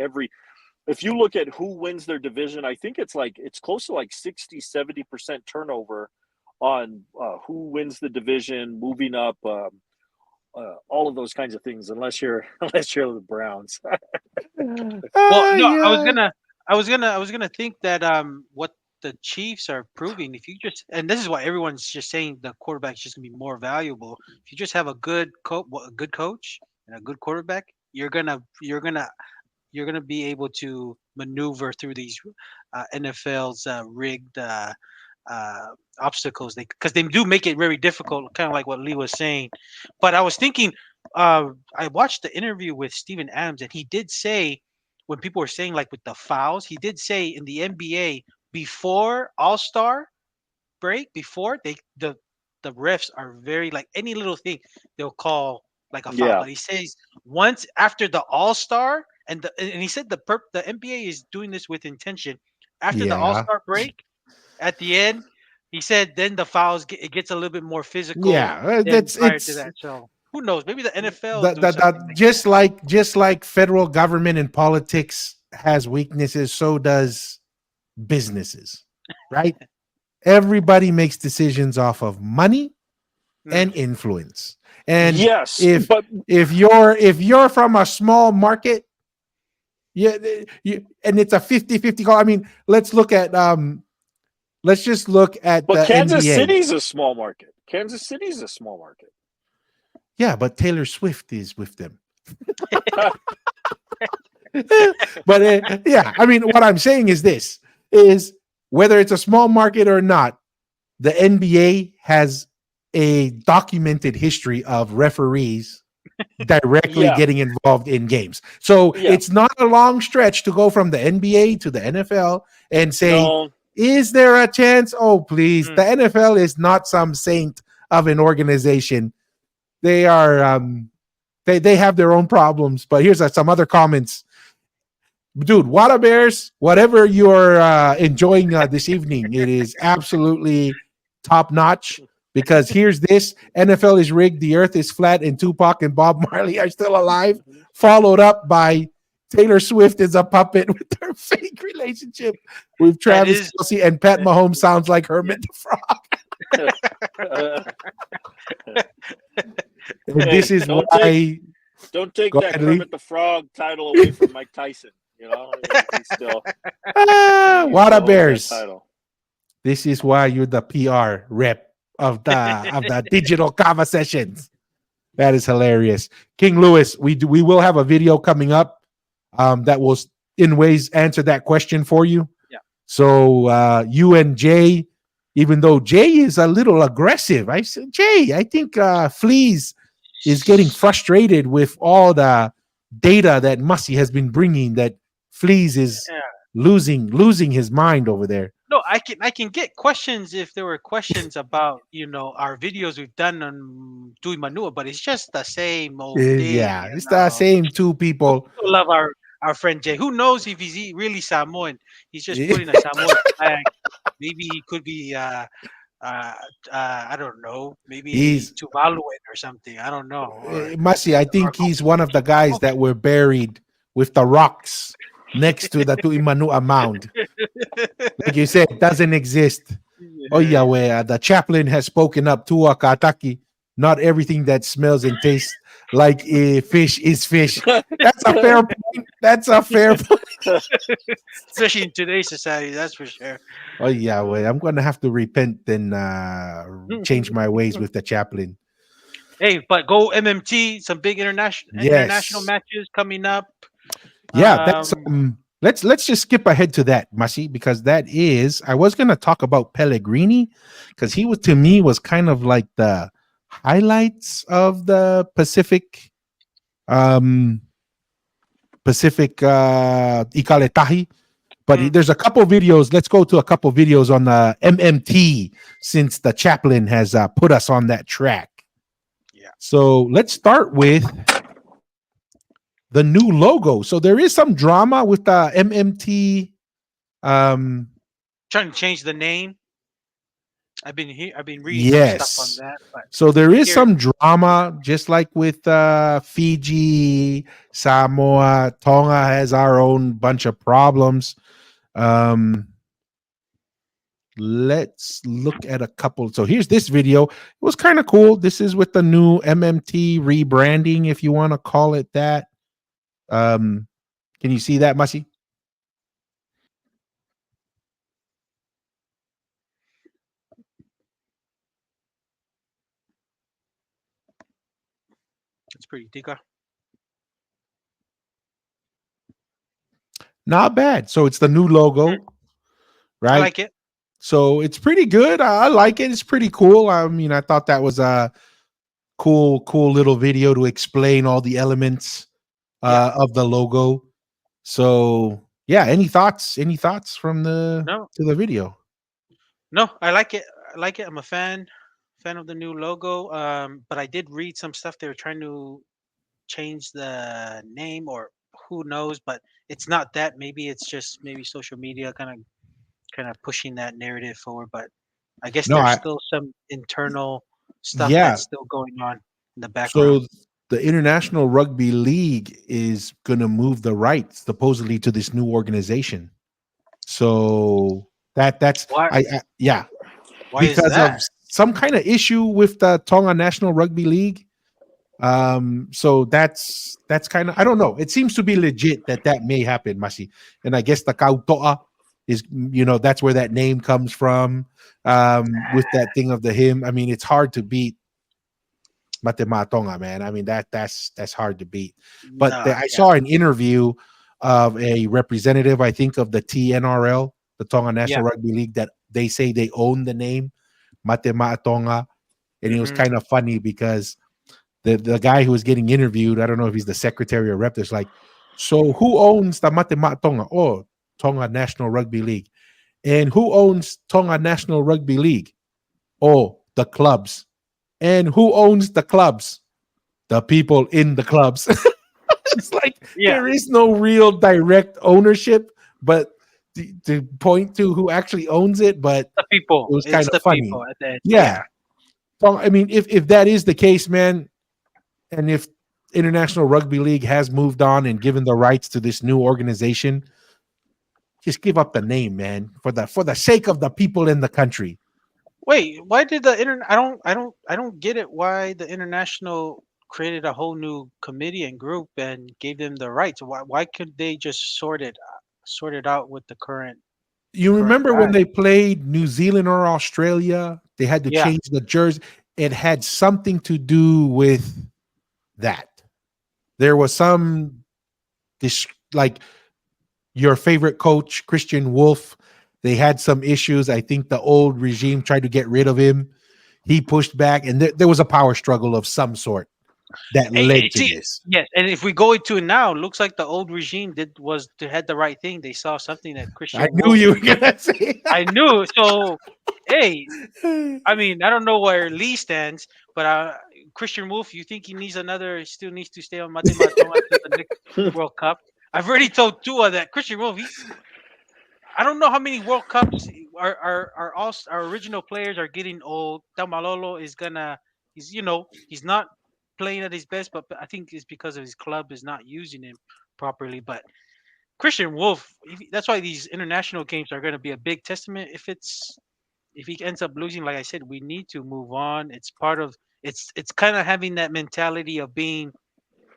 if you look at who wins their division, I think it's close to like 60-70% turnover on who wins the division, moving up, all of those kinds of things. Unless you're the Browns. Well, no, yeah. I was gonna think that what the Chiefs are proving, if you just, and this is why everyone's just saying the quarterback's just gonna be more valuable. If you just have a good coach and a good quarterback, you're gonna be able to maneuver through these NFL's rigged obstacles, because they do make it very difficult, kind of like what Lee was saying. But I was thinking, I watched the interview with Steven Adams, and he did say, when people were saying like with the fouls, he did say in the NBA before All-Star break, before the refs are very, like, any little thing they'll call like a foul. Yeah. But he says once after the All-Star, and he said the NBA is doing this with intention. After the All-Star break, at the end, he said then the fouls it gets a little bit more physical. Yeah, it's to that. So who knows? Maybe the NFL just like federal government and politics has weaknesses, so does businesses, right? Everybody makes decisions off of money and influence. And yes, if you're from a small market, and it's a 50-50 call. I mean, let's just look at but the Kansas NBA. City's a small market. Yeah, but Taylor Swift is with them. But yeah, I mean, what I'm saying is this: is whether it's a small market or not, the NBA has a documented history of referees directly Yeah. getting involved in games. So Yeah. it's not a long stretch to go from the NBA to the NFL and say, No. is there a chance? Oh, please. Mm. The NFL is not some saint of an organization. They are they have their own problems. But here's some other comments. Dude, Water Bears, whatever you're enjoying this evening, it is absolutely top notch. Because here's this: NFL is rigged, the earth is flat, and Tupac and Bob Marley are still alive. Followed up by Taylor Swift is a puppet with her fake relationship with Travis is- Kelce, and Pat Mahomes sounds like Hermit the Frog. And Hey, this is don't why. Don't take Go that ahead, Lee. Kermit the Frog title away from Mike Tyson. You know, he's still Water holds that Bears. title. This is why you're the PR rep of the digital Kava sessions. That is hilarious. King Louis, we will have a video coming up that will in ways answer that question for you. Yeah. So you and Jay, even though Jay is a little aggressive, I said, Jay, I think Fleas is getting frustrated with all the data that Mussy has been bringing, that Fleas is Yeah. losing his mind over there. No, I can get questions if there were questions about our videos we've done on Tui Manua, but it's just the same old thing. Yeah, it's the same two people. We love our friend Jay. Who knows if he's really Samoan? He's just putting a Samoan flag. Maybe he could be I don't know. Maybe He's Tuvaluan or something. I don't know. Or, Mussy, I think he's one of the guys that were buried with the rocks next to the Tuimanua mound. Like you said, it doesn't exist. Oh yeah, where the chaplain has spoken up to Kataki. Not everything that smells and tastes like a fish is fish. That's a fair point. That's a fair point. Especially in today's society, that's for sure. Oh yeah, well, I'm gonna have to repent and change my ways with the chaplain. Hey, but go MMT, some big international matches coming up. Yeah, that's let's just skip ahead to that, Masi, because that is I was gonna talk about Pellegrini because he was to me was kind of like the highlights of the Pacific Ikaletahi. But there's a couple videos. Let's go to a couple videos on the MMT since the chaplain has put us on that track. Yeah. So let's start with the new logo. So there is some drama with the MMT. Trying to change the name. I've been reading some stuff on that. But so there is some drama, just like with Fiji, Samoa, Tonga has our own bunch of problems. Let's look at a couple. So here's this video. It was kind of cool. This is with the new MMT rebranding, if you want to call it that. Can you see that, Mussy? it's pretty Tika. Not bad. So it's the new logo, right? I like it. So it's pretty good. I like it. It's pretty cool. I mean, I thought that was a cool little video to explain all the elements of the logo. So yeah, any thoughts? Any thoughts from the to the video? No, I like it. I'm a fan of the new logo. But I did read some stuff. They were trying to change the name, or who knows? But it's not that. Maybe it's just social media kind of pushing that narrative forward. But I guess there's still some internal stuff that's still going on in the background. So the International Rugby League is going to move the rights supposedly to this new organization. So that's why? Why because is that? of some kind of issue with the Tonga National Rugby League. So that's kind of, I don't know. It seems to be legit that may happen, Masi. And I guess the Kautoa is, that's where that name comes from. With that thing of the hymn. I mean, it's hard to beat Matema Tonga, man. I mean, that's hard to beat. But I saw an interview of a representative, I think, of the TNRL, the Tonga National Rugby League, that they say they own the name Matema Tonga. And it was kind of funny because the guy who was getting interviewed, I don't know if he's the secretary or rep, that's like, so who owns the Matemat Tonga? Oh, Tonga National Rugby League. And who owns Tonga National Rugby League? Oh, the clubs. And who owns the clubs? The people in the clubs. It's like Yeah. there is no real direct ownership, but to point to who actually owns it, but The people. it was It's kind the of funny. people at the end. Yeah. So, I mean, if that is the case, man, and if International Rugby League has moved on and given the rights to this new organization, just give up the name, man, for the sake of the people in the country. Wait, why did the internet? I don't get it. Why the international created a whole new committee and group and gave them the rights? Why could they just sort it out with the current? You Correct. remember when Right. they played New Zealand or Australia? They had to Yeah. change the jersey. It had something to do with that. There was some like your favorite coach, Christian Wolf. They had some issues. I think the old regime tried to get rid of him. He pushed back, and there was a power struggle of some sort that led to See, this. yes, and if we go into it now, it looks like the old regime had the right thing. They saw something that Christian I knew Wolf. you were gonna say. I knew. So, hey, I mean, I don't know where Lee stands, but Christian Wolf, you think he still needs to stay on Matematonga until the next World Cup? I've already told Tua that Christian Wolf, I don't know how many World Cups our original players are getting old. Tamalolo he's not playing at his best, but I think it's because of his club is not using him properly. But Christian Wolf, that's why these international games are going to be a big testament. If he ends up losing, like I said, we need to move on. It's part of it's kind of having that mentality of being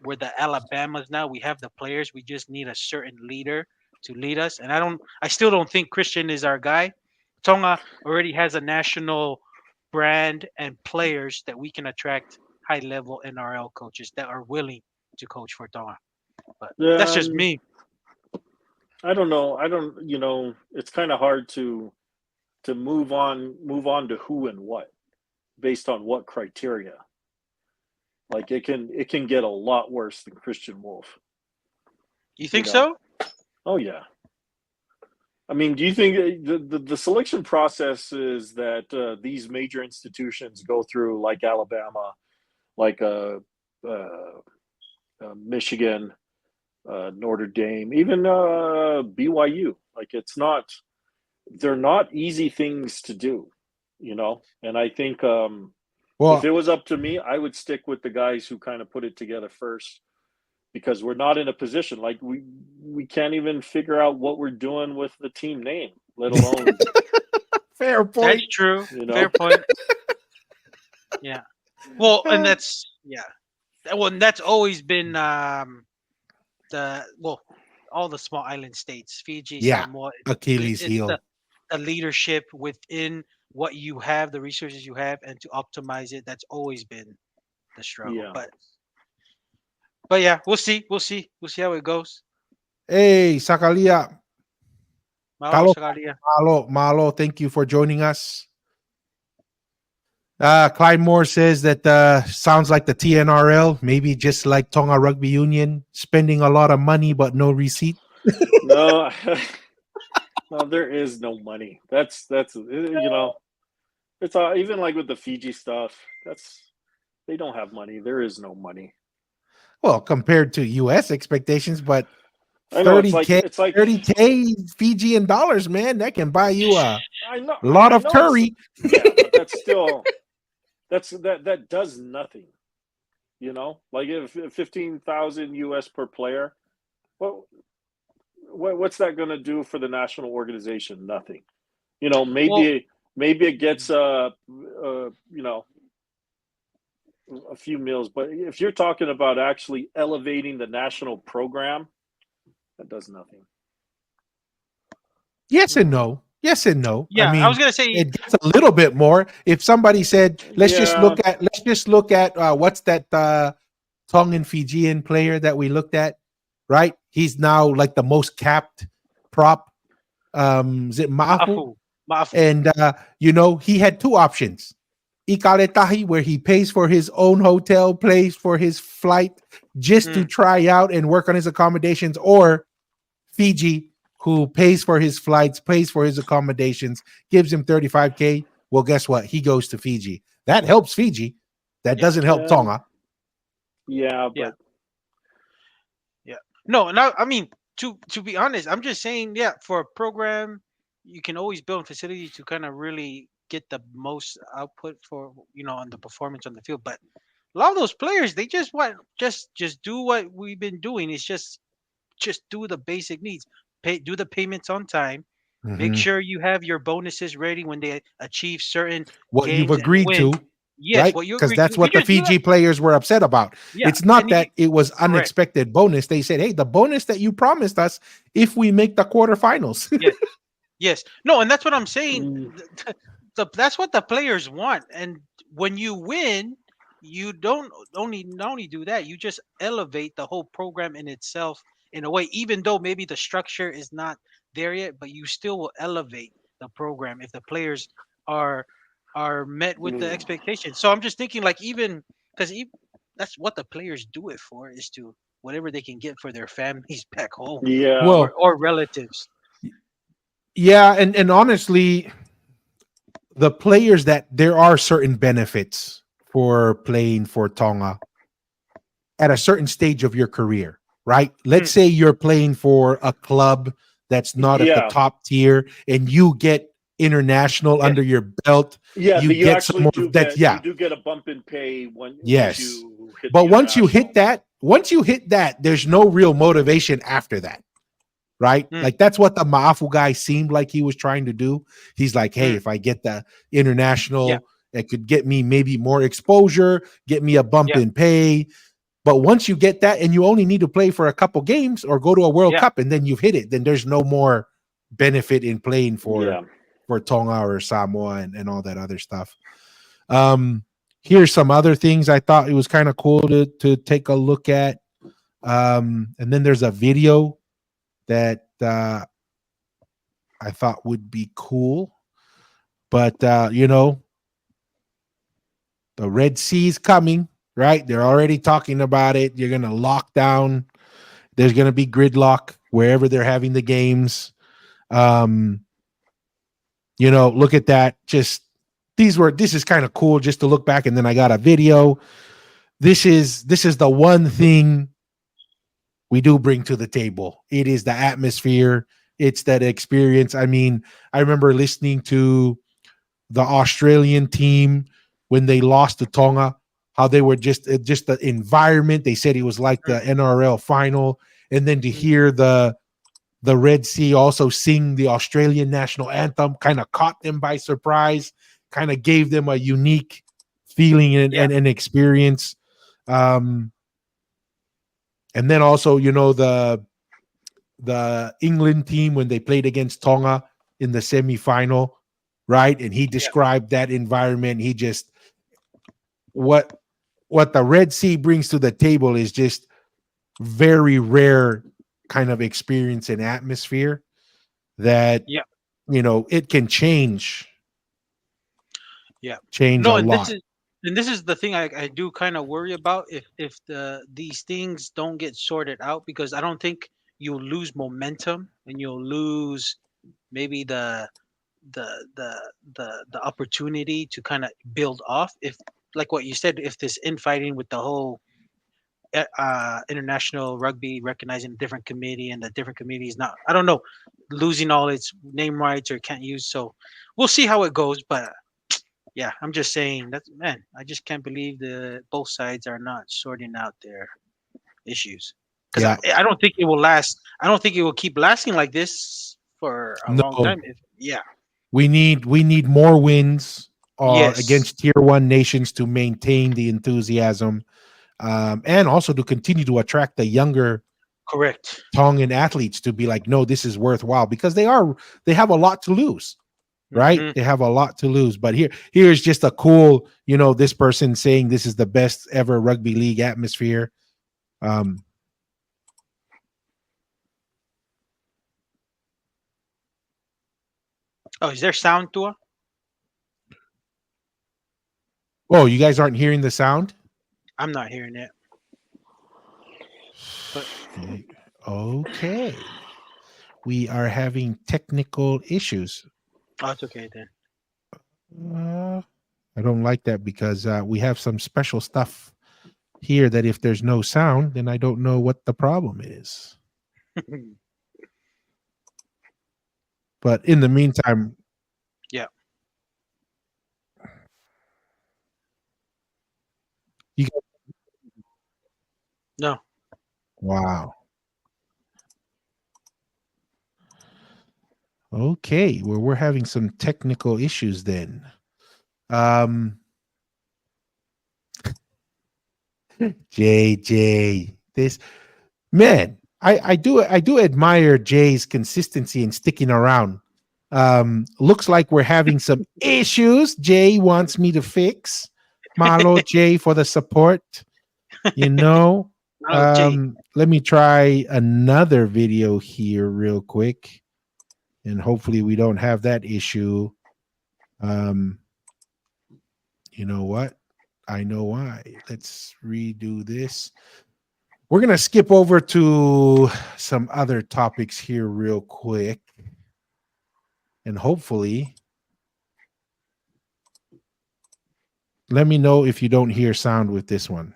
we're the Alabamas now. We have the players. We just need a certain leader to lead us. And I still don't think Christian is our guy. Tonga already has a national brand and players that we can attract high level NRL coaches that are willing to coach for Tonga. But that's just me. I don't know. It's kind of hard to move on to who and what based on what criteria. Like it can get a lot worse than Christian Wolf. You think so? Oh yeah. I mean, do you think the selection processes that these major institutions go through, like Alabama, like Michigan, Notre Dame, even BYU, like they're not easy things to do, And I think if it was up to me, I would stick with the guys who kind of put it together first, because we're not in a position like we can't even figure out what we're doing with the team name, let alone. Fair point. That's true. Fair point. Yeah. Well, and that's always been all the small island states, Fiji, Samoa, Achilles it's heel. the leadership within what you have, the resources you have, and to optimize it. That's always been the struggle. Yeah. But yeah, we'll see how it goes. Hey, Sakalia. Malo, Sakalia. Malo, thank you for joining us. Clyde Moore says that sounds like the TNRL, maybe just like Tonga Rugby Union, spending a lot of money but no receipt. No, there is no money. That's it's even like with the Fiji stuff. They don't have money. There is no money. Well, compared to U.S. expectations, but I know, it's like 30K Fijian dollars, man, that can buy you a lot of curry. Yeah, but that's still that does nothing. Like if 15,000 US per player, what's that going to do for the national organization? Nothing. Maybe it gets a few meals, but if you're talking about actually elevating the national program, that does nothing. Yes and no. Yes and no. Yeah, I mean, I was gonna say it gets a little bit more. If somebody said, let's just look at what's that Tongan Fijian player that we looked at, right? He's now like the most capped prop. Is it Mafu? Mafu. And he had two options. ikaletahi, where he pays for his own hotel, pays for his flight just to try out and work on his accommodations, or Fiji, who pays for his flights, pays for his accommodations, gives him 35K. Well, guess what? He goes to Fiji. That helps Fiji. That doesn't help Tonga. Yeah, Yeah. but Yeah. No, I mean, to be honest, I'm just saying, yeah, for a program, you can always build facilities to kind of really get the most output for, on the performance on the field. But a lot of those players, they just want just do what we've been doing. It's just do the basic needs. Do the payments on time. Make Mhm. sure you have your bonuses ready when they achieve certain What you've games and agreed wins. to, Yes, right? what you Because agree to. that's If you what the just do that, Fiji players were upset about. yeah, It's not and you that it was correct. unexpected bonus. They said, hey, the bonus that you promised us if we make the quarterfinals. Yes. Yes. No, and that's what I'm saying. mm, That's what the players want. And when you win, you don't only not only do that, you just elevate the whole program in itself in a way, even though maybe the structure is not there yet, but you still will elevate the program if the players are are met with the mm. expectations. So I'm just thinking like even because that's what the players do it for is to whatever they can get for their families back home Yeah, Well, or relatives. yeah, and honestly, the players that there are certain benefits for playing for Tonga at a certain stage of your career, right? Let's Mm, say you're playing for a club that's not at the yeah, top tier and you get international yes. under your belt, yeah. you But you get some actually more do that, get yeah, a bump in pay once yes. you hit But the international. once you hit that, there's no real motivation after that, right? Mm, Like that's what the Maafu guy seemed like he was trying to do. He's like, hey, mm, if I get the yeah. international, it could get me maybe more exposure, get me a bump Yeah. in pay. But once you get that and you only need to play for a couple games or go to a World Yeah. Cup and then you've hit it, then there's no more benefit in playing Yeah. for Tonga or Samoa and all that other stuff. Um, here's some other things I thought it was kind of cool to take a look at. And then there's a video that I thought would be cool. But the Red Sea's coming, right? They're already talking about it. You're gonna lock down. There's gonna be gridlock wherever they're having the games. Um, look at that. Just this is kind of cool just to look back, and then I got a video. This is the one thing we do bring to the table. It is the atmosphere. It's that experience. I mean, I remember listening to the Australian team when they lost to Tonga, how they were just the environment. They said it was like the Mm, NRL final, and then to mm, hear the Red Sea also sing the Australian national anthem kind of caught them by surprise, kind of gave them a unique feeling yeah. and experience. Um, and then also, the England team when they played against Tonga in the semifinal, right? And he Yeah. described that environment. He just what the Red Sea brings to the table is just very rare kind of experience and atmosphere that Yeah. it can Yeah. change a No, and this lot. is the thing I do kind of worry about if these things don't get sorted out because I don't think you'll lose momentum and you'll lose maybe the the opportunity to kind of build off if like what you said if this infighting with the whole international rugby recognizing a different committee and the different committee is not I don't know losing all its name rights or can't use so we'll see how it goes but yeah I'm just saying that man I just can't believe the both sides are not sorting out their issues because Yeah, I don't think it will last I don't think it will keep lasting like this for a long no, time if yeah we need more wins yes against tier one nations to maintain the enthusiasm, and also to continue to attract the younger correct Tongan athletes to be like, no, this is worthwhile because they have a lot to lose, right? hmm They have a lot to lose. But here's just a cool, this person saying this is the best ever rugby league atmosphere. Um, oh is there sound to it Oh, you guys aren't hearing the sound? I'm not hearing it. But Okay. We are having technical issues. oh, it's okay then. I don't like that because we have some special stuff here that if there's no sound, then I don't know what the problem is. But in the meantime, Yeah. You No. wow. Okay, well, we're having some technical issues then. JJ, this man, I do admire Jay's consistency in sticking around. Looks like we're having some issues. Jay wants me to fix. Malo Jay for the support. You know, Oh, Jay. let me try another video here real quick, and hopefully we don't have that issue. You know what? I know why. Let's redo this. We're going to skip over to some other topics here real quick. And hopefully, let me know if you don't hear sound with this one.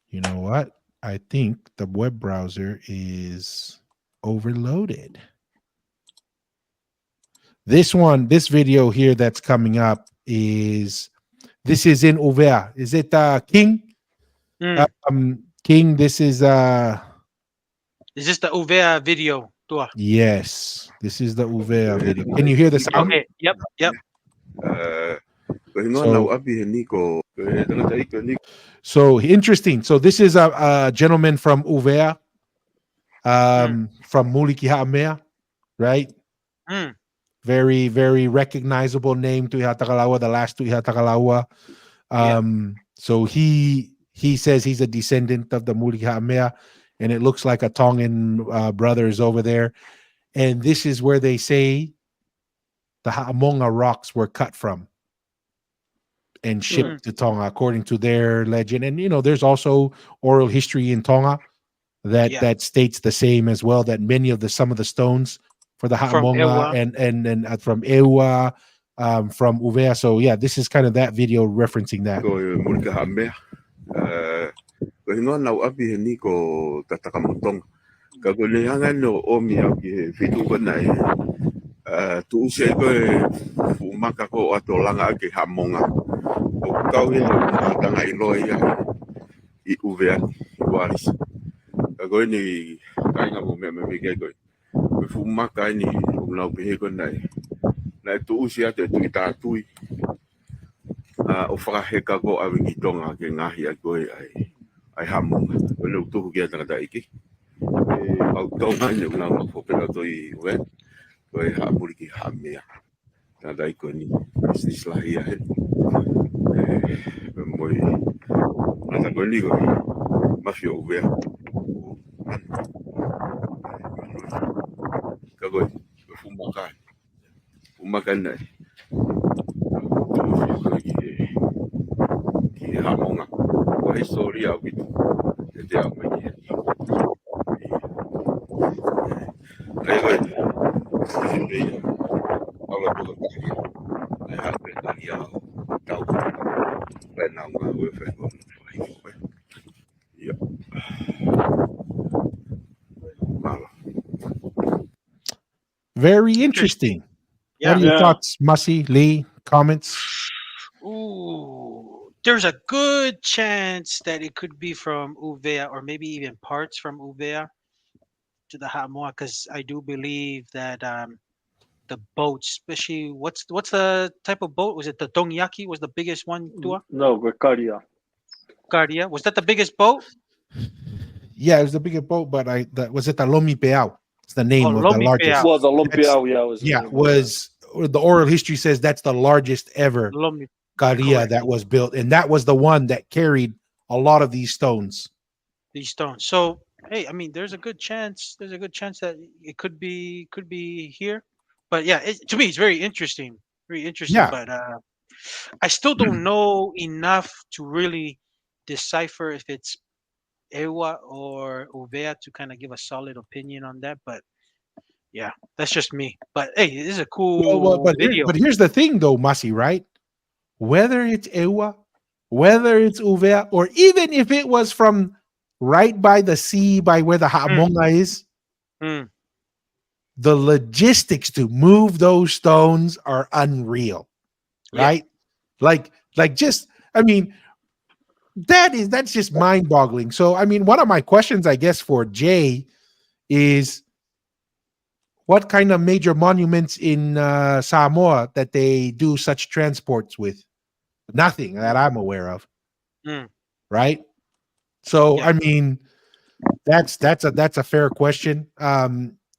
You know what? I think the web browser is overloaded. This video here that's coming up this is in Uvea. Is it King? King, this is this the Uvea video? Tua. Yes, this is the Uvea video. Can you hear the sound? Okay. Yep. So interesting. So this is a gentleman from Uvea, from Mulikihaamea, right? Very, very recognizable name to Ihatakalawa, the last to Ihatakalawa. So he says he's a descendant of the Mulikihaamea, and it looks like a Tongan brothers over there. And this is where they say the Ha'amonga rocks were cut from and shipped to Tonga, according to their legend. And, you know, there's also oral history in Tonga that states the same as well, that many of some of the stones for the Ha'amonga and from Ewa, from Uvea. So, yeah, this is kind of that video referencing that. tu se ko fumaka ko atolanga ke hamonga o kau he tanga iloi I uvea waris ko ni kai nga mo me ke ko fumaka ni no pe ko nai na tu se ate tu ta tui o fra he ka ko awi tonga ke ngahi ko ai hamonga o le tu ke tanga iki au tonga ni na mo fo pe to I we Koi hapuliki hamia. Nada ikoni bisnis lahia he. Moi nada koni ko mafio uvea. Kagoi fumakan. Fumakan nai. Ki hamonga. Ko historia witu. Ete au mai. Kagoi. All of the I have been a young dog. But now I'm with it. Yeah. Very interesting. What are your thoughts, Mussy, Lee? Comments? Ooh, there's a good chance that it could be from Uvea or maybe even parts from Uvea to the Ha'amoa, because I do believe that the boats, especially what's the type of boat? Was it the Dongyaki? Was the biggest one? Tua? No, Guacaria. Guardia. Was that the biggest boat? Yeah, it was the biggest boat, but was it the Lomi Peao? It's the name of the Lomi largest. Peao. Was Olympia? The oral history says that's the largest ever Lomi. Karia that was built, and that was the one that carried a lot of these stones. These stones. So hey, I mean, there's a good chance. There's a good chance that it could be here, but yeah, to me, it's very interesting. Very interesting. Yeah. But I still don't know enough to really decipher if it's Ewa or Uvea to kind of give a solid opinion on that. But yeah, that's just me. But hey, this is a Well, cool video. but here's the thing, though, Masi, right? Whether it's Ewa, whether it's Uvea, or even if it was from right by the sea, by where the Ha'amonga is, Mm, the logistics to move those stones are unreal, Yeah. right? Like just, I mean, that's just mind-boggling. So, I mean, one of my questions, I guess, for Jay is what kind of major monuments in Samoa that they do such transports with? Nothing that I'm aware of, mm, right? So, Yeah. I mean, that's a fair question.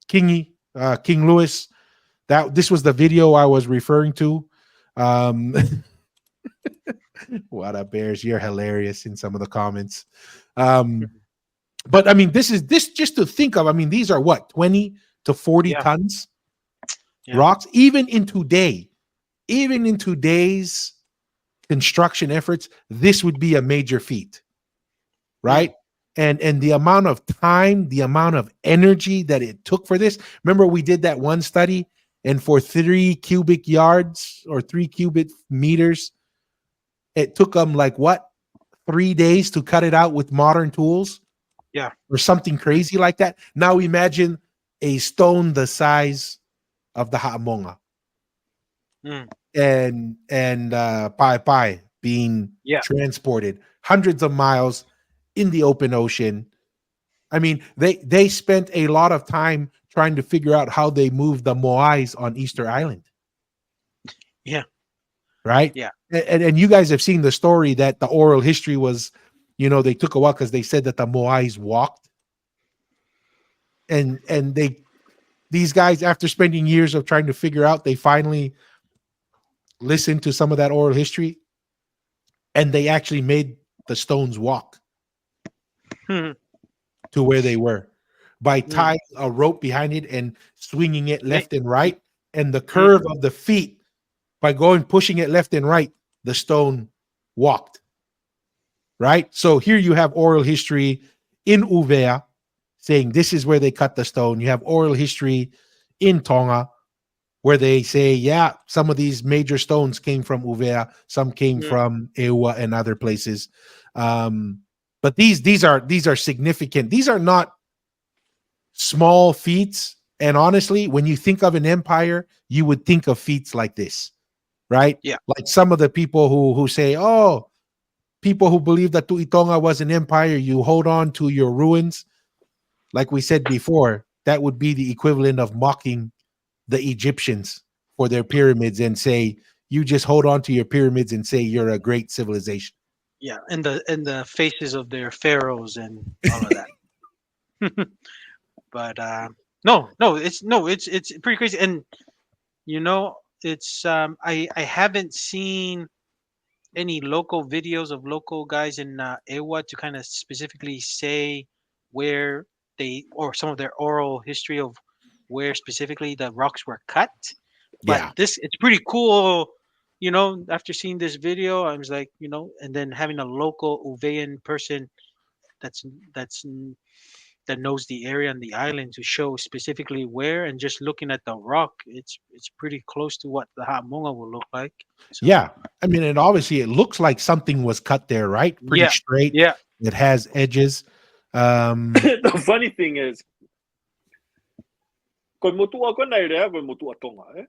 King Louis, that this was the video I was referring to. What up, Bears? You're hilarious in some of the comments. But I mean, this just to think of. I mean, these are what 20 to 40 Yeah. tons Yeah. rocks, even in today's construction efforts. This would be a major feat, right? And the amount of time, the amount of energy that it took for this. Remember, we did that one study, and for 3 cubic yards or 3 cubic meters, it took them like what 3 days to cut it out with modern tools. Yeah. Or something crazy like that. Now imagine a stone the size of the Ha'amonga Mm, and Pai being Yeah. transported hundreds of miles in the open ocean. I mean, they spent a lot of time trying to figure out how they moved the Moais on Easter Island. Yeah. Right? Yeah. And you guys have seen the story that the oral history was, they took a while because they said that the Moais walked. And these guys, after spending years of trying to figure out, they finally listened to some of that oral history, and they actually made the stones walk Mm, to where they were by Mm. tying a rope behind it and swinging it left and right, and the Mm. curve of the feet by pushing it left and right, the stone walked. Right? So here you have oral history in Uvea saying this is where they cut the stone. You have oral history in Tonga where they say, yeah, some of these major stones came from Uvea, some came Mm. from Ewa and other places. But these are significant. These are not small feats. And honestly, when you think of an empire, you would think of feats like this, right? Yeah. Like some of the people who say, oh, people who believe that Tuitonga was an empire, you hold on to your ruins. Like we said before, that would be the equivalent of mocking the Egyptians for their pyramids and say, you just hold on to your pyramids and say you're a great civilization. Yeah. And the faces of their pharaohs and all of that. But it's pretty crazy. And it's I haven't seen any local videos of local guys in Ewa to kind of specifically say where or some of their oral history of where specifically the rocks were cut. But Yeah. it's pretty cool, after seeing this video, I was like, and then having a local Uvean person that's that's that knows the area and the island to show specifically where, and just looking at the rock, it's pretty close to what the Ha'amonga will look like. So, Yeah. I mean, and obviously it looks like something was cut there, right? Pretty Yeah. straight. Yeah. It has edges. The funny thing is, koe motua ko nei rea, koe motua tonga, eh?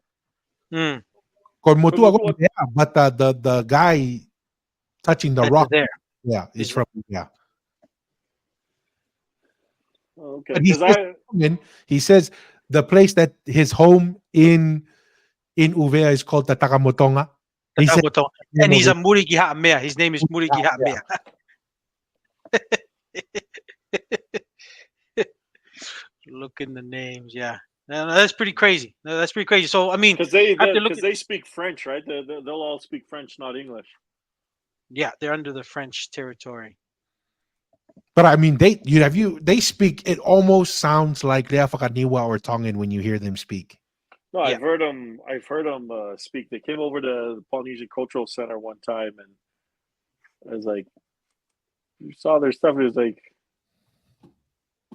Mm, Yeah, but the guy touching the that's rock, there. yeah, is from Okay, But he because says, he says the place that his home in Uvea is called the Takamotonga. He said, Takamoto. And he's a Murigi Ha'amea. His name is Murigi Ha'amea. Look in the names, yeah. No, that's pretty crazy. No, that's pretty crazy. So I mean, because they speak French, right? They'll all speak French, not English. yeah, they're under the French territory. but I mean, they speak. It almost sounds like Leafakaniwa or Tongan when you hear them speak. No, Yeah. I've heard them speak. They came over to the Polynesian Cultural Center one time, and I was like, you saw their stuff. It was like,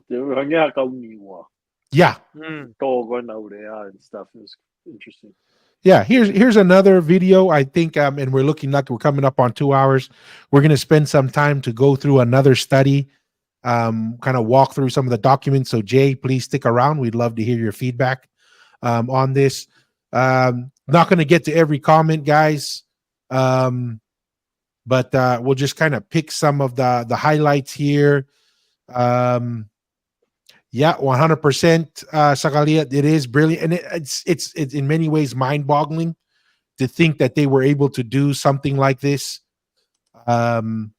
Yeah. Mm. and stuff. It was interesting. Yeah, here's another video. I think and we're looking like we're coming up on 2 hours. We're going to spend some time to go through another study, kind of walk through some of the documents. So Jay, please stick around. We'd love to hear your feedback on this. Not going to get to every comment, guys, but we'll just kind of pick some of the highlights here. Yeah, 100%, Sakalia. It is brilliant, and it's in many ways mind-boggling to think that they were able to do something like this. Mm.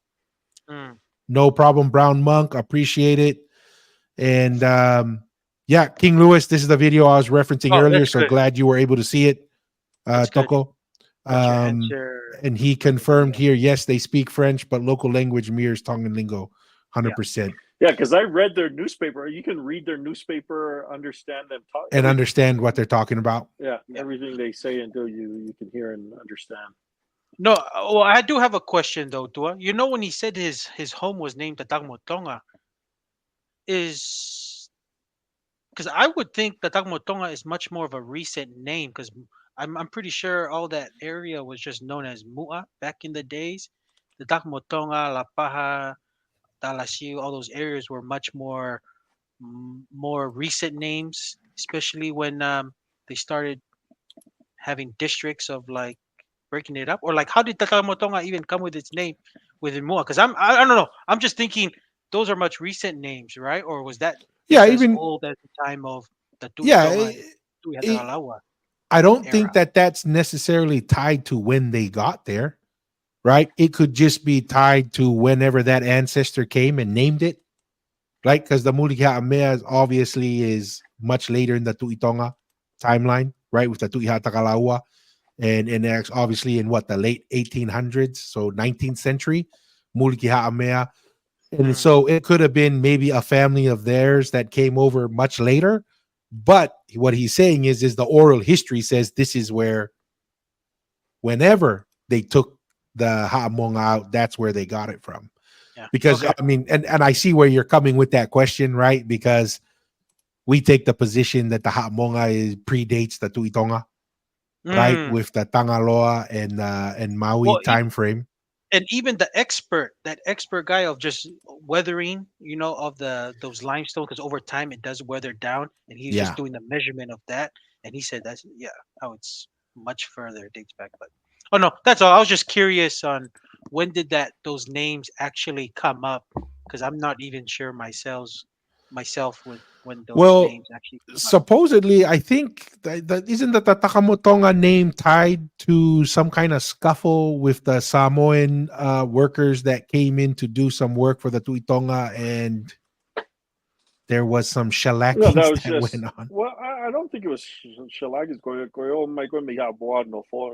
No problem, Brown Monk. Appreciate it. And yeah, King Louis, this is the video I was referencing Oh, earlier. that's So good. glad you were able to see it, That's good. Toko. Got your answer. And he confirmed here, yes, they speak French, but local language mirrors Tongan lingo, 100%. Yeah, because I read their newspaper. You can read their newspaper, understand them talk, And understand what they're talking about. Yeah, everything they say until you can hear and understand. No, well, I do have a question though, Tua. You know, when he said his home was named Tatagmotonga, is because I would think Tatagmotonga is much more of a recent name because I'm pretty sure all that area was just known as Mua back in the days. The Tatagmotonga, La Paja, Talasiu, all those areas were much more recent names, especially when they started having districts of like breaking it up, or like how did Takamatonga even come with its name within Mua? Because I don't know. I'm just thinking those are much recent names, right? Or was that Yeah, as even old as the time of the yeah. Tuitonga and Tuihatagalawa I don't era? think that that's necessarily tied to when they got there, right? It could just be tied to whenever that ancestor came and named it, right? Because the Mulikha obviously is much later in the Tuitonga timeline, right? With the Tuihatagalawa, and that's obviously in what, the late 1800s, so 19th century, Mulikha. And so it could have been maybe a family of theirs that came over much later. But what he's saying is the oral history says this is where, whenever they took the Ha'among out, that's where they got it from. Yeah. Because Okay. I mean, and I see where you're coming with that question, right? Because we take the position that the Ha'amonga predates the Tuitonga, right? Mm. With the Tangaloa and Maui Well, time frame. and even that expert guy of just weathering, of those limestone, because over time it does weather down, and he's Yeah. just doing the measurement of that, and he said that's how it's much further dates back. But oh no, that's all. I was just curious on when did those names actually come up, because I'm not even sure myself with when those Well, names actually came up. supposedly, I think that isn't the Takamotonga name tied to some kind of scuffle with the Samoan workers that came in to do some work for the Tuitonga, and there was some No, shellacking that was that just. went on. Well, I don't think it was Shellacking. No for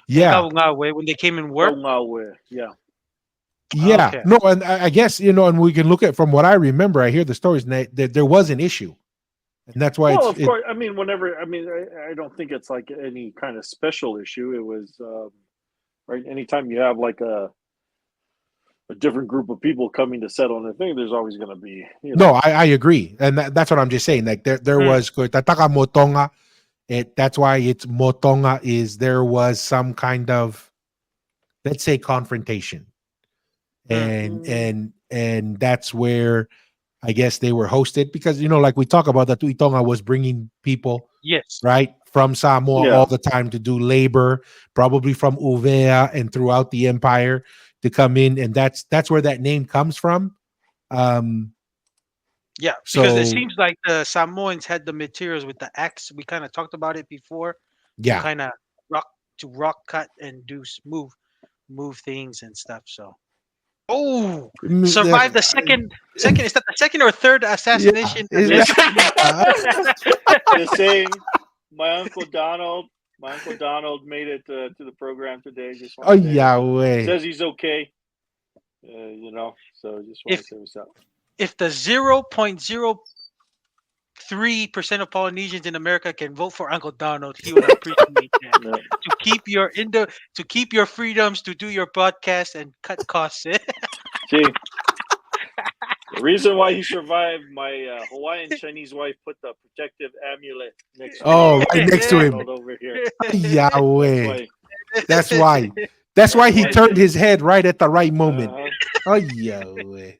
Yeah, When they came and worked. Yeah. yeah, Okay. no, and I guess and we can look at, from what I remember, I hear the stories that there was an issue, and that's why Well, of course. I mean, I don't think it's like any kind of special issue. It was right. Anytime you have like a different group of people coming to settle on a thing, there's always going to be. No, I agree, and that's what I'm just saying. Like there was Tataka Motonga. That's why it's Motonga. Is there was some kind of, let's say, confrontation, and that's where I guess they were hosted, because like we talk about, the Tuitonga was bringing people, Yes. right, from Samoa Yeah. all the time to do labor, probably from Uvea and throughout the empire to come in, and that's where that name comes from. Yeah, because it So seems like the Samoans had the materials with the axe. We kind of talked about it before. yeah, To kind of rock cut and move things and stuff. So, survived the second. Is that the second or third assassination? Yeah, They're saying my uncle Donald made it to the program today. Just want oh to say yeah, that. way. Says he's okay. So just want to say what's up. If the 0.0 3% of Polynesians in America can vote for Uncle Donald, he would appreciate that. Yeah. To keep your freedoms, to do your podcast and cut costs. See, the reason why he survived, my Hawaiian Chinese wife put the protective amulet next to Oh, right next to him. Donald over here. Yahweh. That's why. That's why he why. turned his head right at the right moment. Uh-huh. Oh, Yahweh.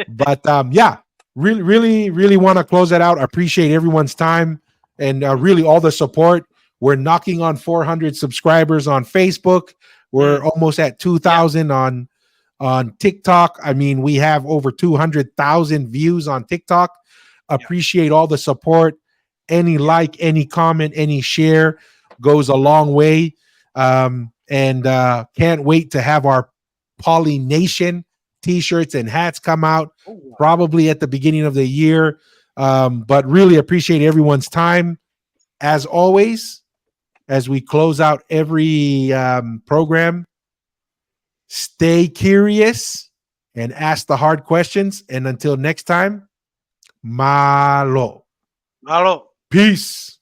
But yeah, really want to close that out. I appreciate everyone's time and really all the support. We're knocking on 400 subscribers on Facebook. We're almost at 2,000 on TikTok. I mean, we have over 200,000 views on TikTok. Appreciate all the support. Any like, any comment, any share goes a long way. And can't wait to have our Poly Nation t-shirts and hats come out probably at the beginning of the year. But really appreciate everyone's time. As always, as we close out every program, stay curious and ask the hard questions. And until next time, malo. Malo. Peace.